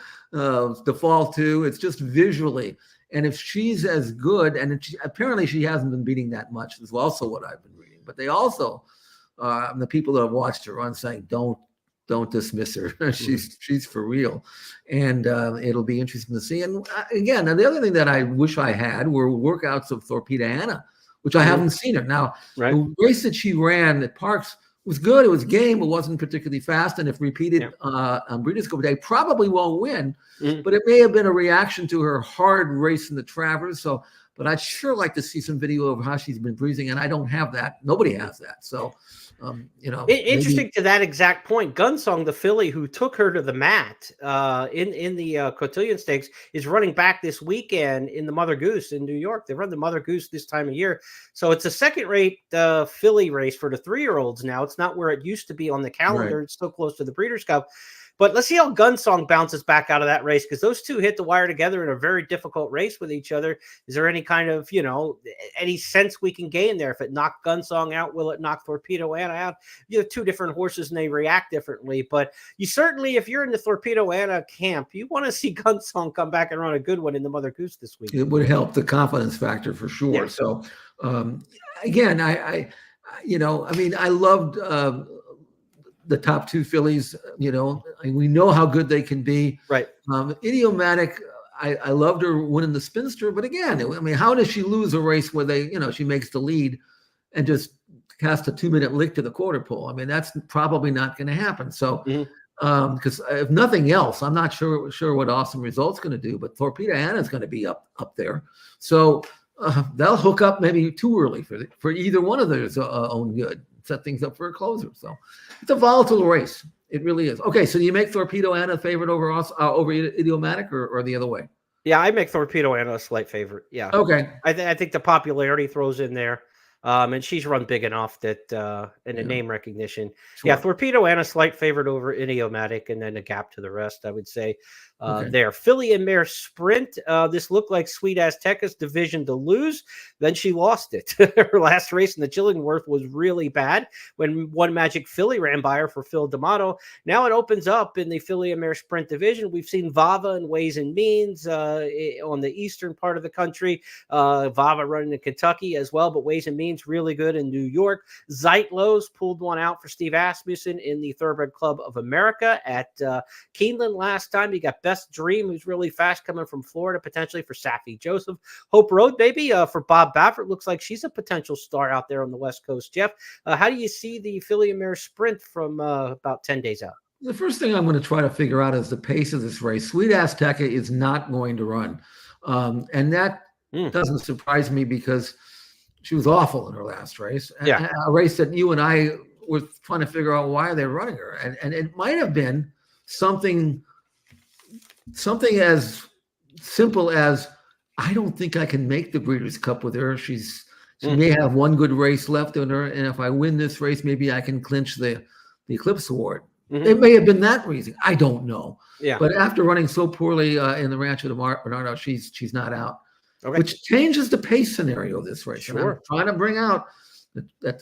fall to. It's just visually. And if she's as good, and apparently she hasn't been beating that much, is also what I've been reading. But they also, the people that have watched her run, saying don't dismiss her. she's for real, and it'll be interesting to see. And again, and the other thing that I wish I had were workouts of Torpedo Anna, which I haven't seen her. Now, the race that she ran at Parks was good. It was game. It wasn't particularly fast. And if repeated on Breeders' Cup Day, probably won't win. But it may have been a reaction to her hard race in the Travers. So, but I'd sure like to see some video of how she's been breezing. And I don't have that. Nobody has that. So Interesting to that exact point. Gunsong, the filly who took her to the mat in the Cotillion Stakes, is running back this weekend in the Mother Goose in New York. They run the Mother Goose this time of year, so it's a second-rate filly race for the 3-year-olds now. It's not where it used to be on the calendar. Right. It's so close to the Breeders' Cup. But let's see how Gunsong bounces back out of that race, because those two hit the wire together in a very difficult race with each other. Is there any kind of, any sense we can gain there? If it knocked Gunsong out, will it knock Torpedo Anna out? You have two different horses and they react differently. But you certainly, if you're in the Torpedo Anna camp, you want to see Gunsong come back and run a good one in the Mother Goose this week. It would help the confidence factor for sure. Yeah. So, again, I loved the top two fillies. We know how good they can be. Right. Idiomatic, I loved her winning the Spinster, but again, how does she lose a race where she makes the lead and just cast a 2-minute lick to the quarter pole? That's probably not going to happen. So, because if nothing else, I'm not sure what Awesome Result's going to do, but Torpedo Anna's going to be up there. So they'll hook up maybe too early for either one of theirs own good. Set things up for a closer. So it's a volatile race. It really is. Okay, so you make Torpedo Anna a favorite over Idiomatic or the other way? Yeah, I make Torpedo Anna a slight favorite. Yeah. Okay. I think the popularity throws in there. And she's run big enough that and the name recognition. Sure. Yeah, Torpedo Anna slight favorite over Idiomatic, and then a gap to the rest, I would say. There. Filly and Mare Sprint. This looked like Sweet Azteca's division to lose. Then she lost it. Her last race in the Chillingworth was really bad when One Magic Filly ran by her for Phil D'Amato. Now it opens up in the Filly and Mare Sprint division. We've seen Vava and Ways and Means on the eastern part of the country. Vava running in Kentucky as well, but Ways and Means really good in New York. Zeitlos pulled one out for Steve Asmussen in the Thoroughbred Club of America at Keeneland last time. You got Best Dream, who's really fast, coming from Florida, potentially for Safi Joseph. Hope Road, baby, for Bob Baffert. Looks like she's a potential star out there on the West Coast. Jeff, how do you see the Filly and Mare Sprint from about 10 days out? The first thing I'm going to try to figure out is the pace of this race. Sweet Azteca is not going to run. And that doesn't surprise me because she was awful in her last race. Yeah. A race that you and I were trying to figure out why they're running her. And it might have been something as simple as, I don't think I can make the Breeders' Cup with her. She may have one good race left in her, and if I win this race, maybe I can clinch the Eclipse Award. It may have been that reason. I don't know. Yeah. But after running so poorly in the Rancho de Bernardo, she's not out, which changes the pace scenario of this race. Sure. And I'm trying to bring out that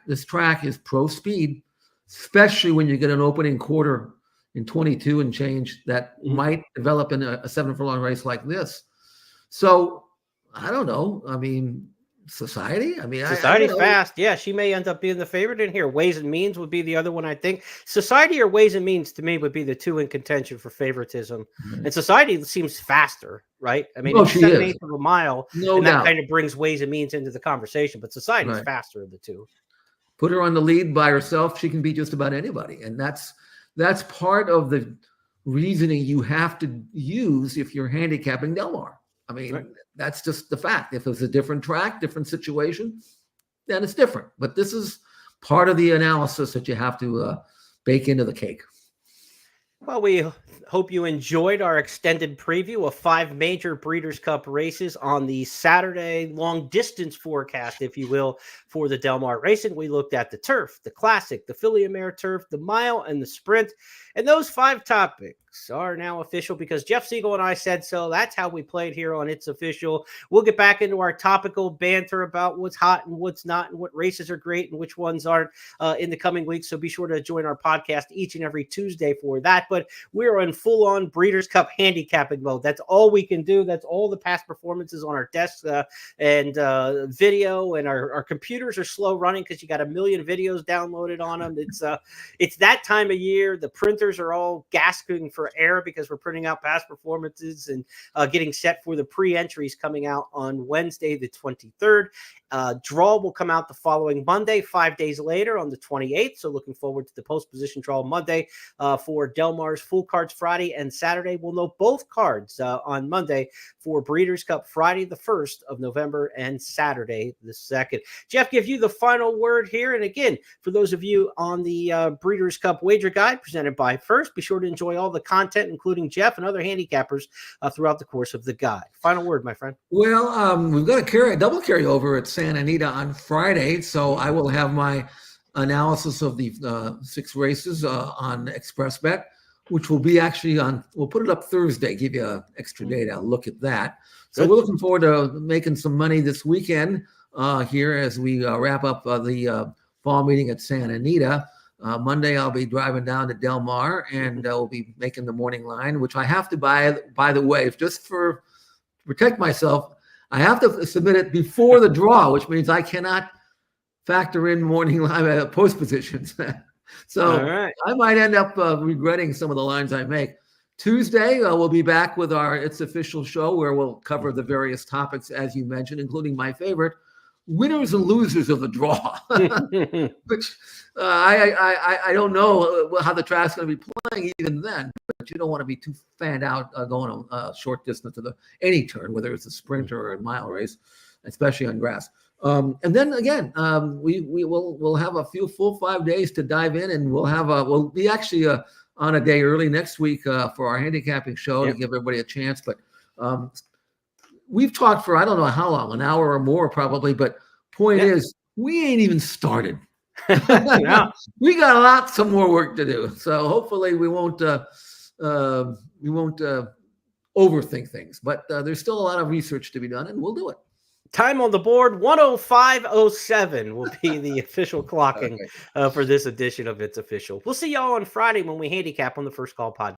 this track is pro speed, especially when you get an opening quarter in 22 and change that might develop in a 7-furlong race like this. So I don't know. Society? Society's fast. Yeah, she may end up being the favorite in here. Ways and Means would be the other one, I think. Society or Ways and Means, to me, would be the two in contention for favoritism. And Society seems faster, right? It's 7/8 of a mile, and that kind of brings Ways and Means into the conversation. But Society's faster of the two. Put her on the lead by herself, she can beat just about anybody. And that's part of the reasoning you have to use if you're handicapping Del Mar. That's just the fact. If it's a different track, different situation, then it's different. But this is part of the analysis that you have to bake into the cake. Well, we hope you enjoyed our extended preview of 5 major Breeders' Cup races on the Saturday long distance forecast, if you will, for the Del Mar Racing. We looked at the Turf, the Classic, the Filly and Mare Turf, the Mile, and the Sprint. And those 5 topics are now official because Jeff Siegel and I said so. That's how we played here on It's Official. We'll get back into our topical banter about what's hot and what's not and what races are great and which ones aren't in the coming weeks. So be sure to join our podcast each and every Tuesday for that. But we're in full-on Breeders' Cup handicapping mode. That's all we can do. That's all the past performances on our desks and video, and our computers are slow running because you got a million videos downloaded on them. It's that time of year. The printers are all gasping for air because we're printing out past performances and getting set for the pre-entries coming out on Wednesday, the 23rd. Draw will come out the following Monday, 5 days later on the 28th. So looking forward to the post position draw Monday for Del Mar's Full Cards Friday and Saturday. We'll know both cards on Monday for Breeders' Cup Friday, the 1st of November, and Saturday, the 2nd. Jeff, give you the final word here. And again, for those of you on the Breeders' Cup Wager Guide presented by First, be sure to enjoy all the content, including Jeff and other handicappers throughout the course of the guide. Final word, my friend. Well, we've got a double carryover at Santa Anita on Friday, so I will have my analysis of the 6 races on Express Bet, which will be actually we'll put it up Thursday, give you extra day to look at that. So Good. We're looking forward to making some money this weekend here as we wrap up the fall meeting at Santa Anita. Monday, I'll be driving down to Del Mar, and we'll be making the morning line, which I have to by the way, just for protect myself, I have to submit it before the draw, which means I cannot factor in morning line post positions. So right. I might end up regretting some of the lines I make. Tuesday, we'll be back with our It's Official show where we'll cover the various topics, as you mentioned, including my favorite, winners and losers of the draw, which I don't know how the track's going to be playing even then, but you don't want to be too fanned out going on a short distance to any turn, whether it's a sprint or a mile race, especially on grass. And then again, we'll have a few full 5 days to dive in, and we'll be actually on a day early next week for our handicapping show to give everybody a chance. But we've talked for I don't know how long, an hour or more probably. But point is, we ain't even started. No. We got some more work to do. So hopefully we won't overthink things. But there's still a lot of research to be done, and we'll do it. Time on the board, 105.07 will be the official clocking for this edition of It's Official. We'll see y'all on Friday when we handicap on the First Call podcast.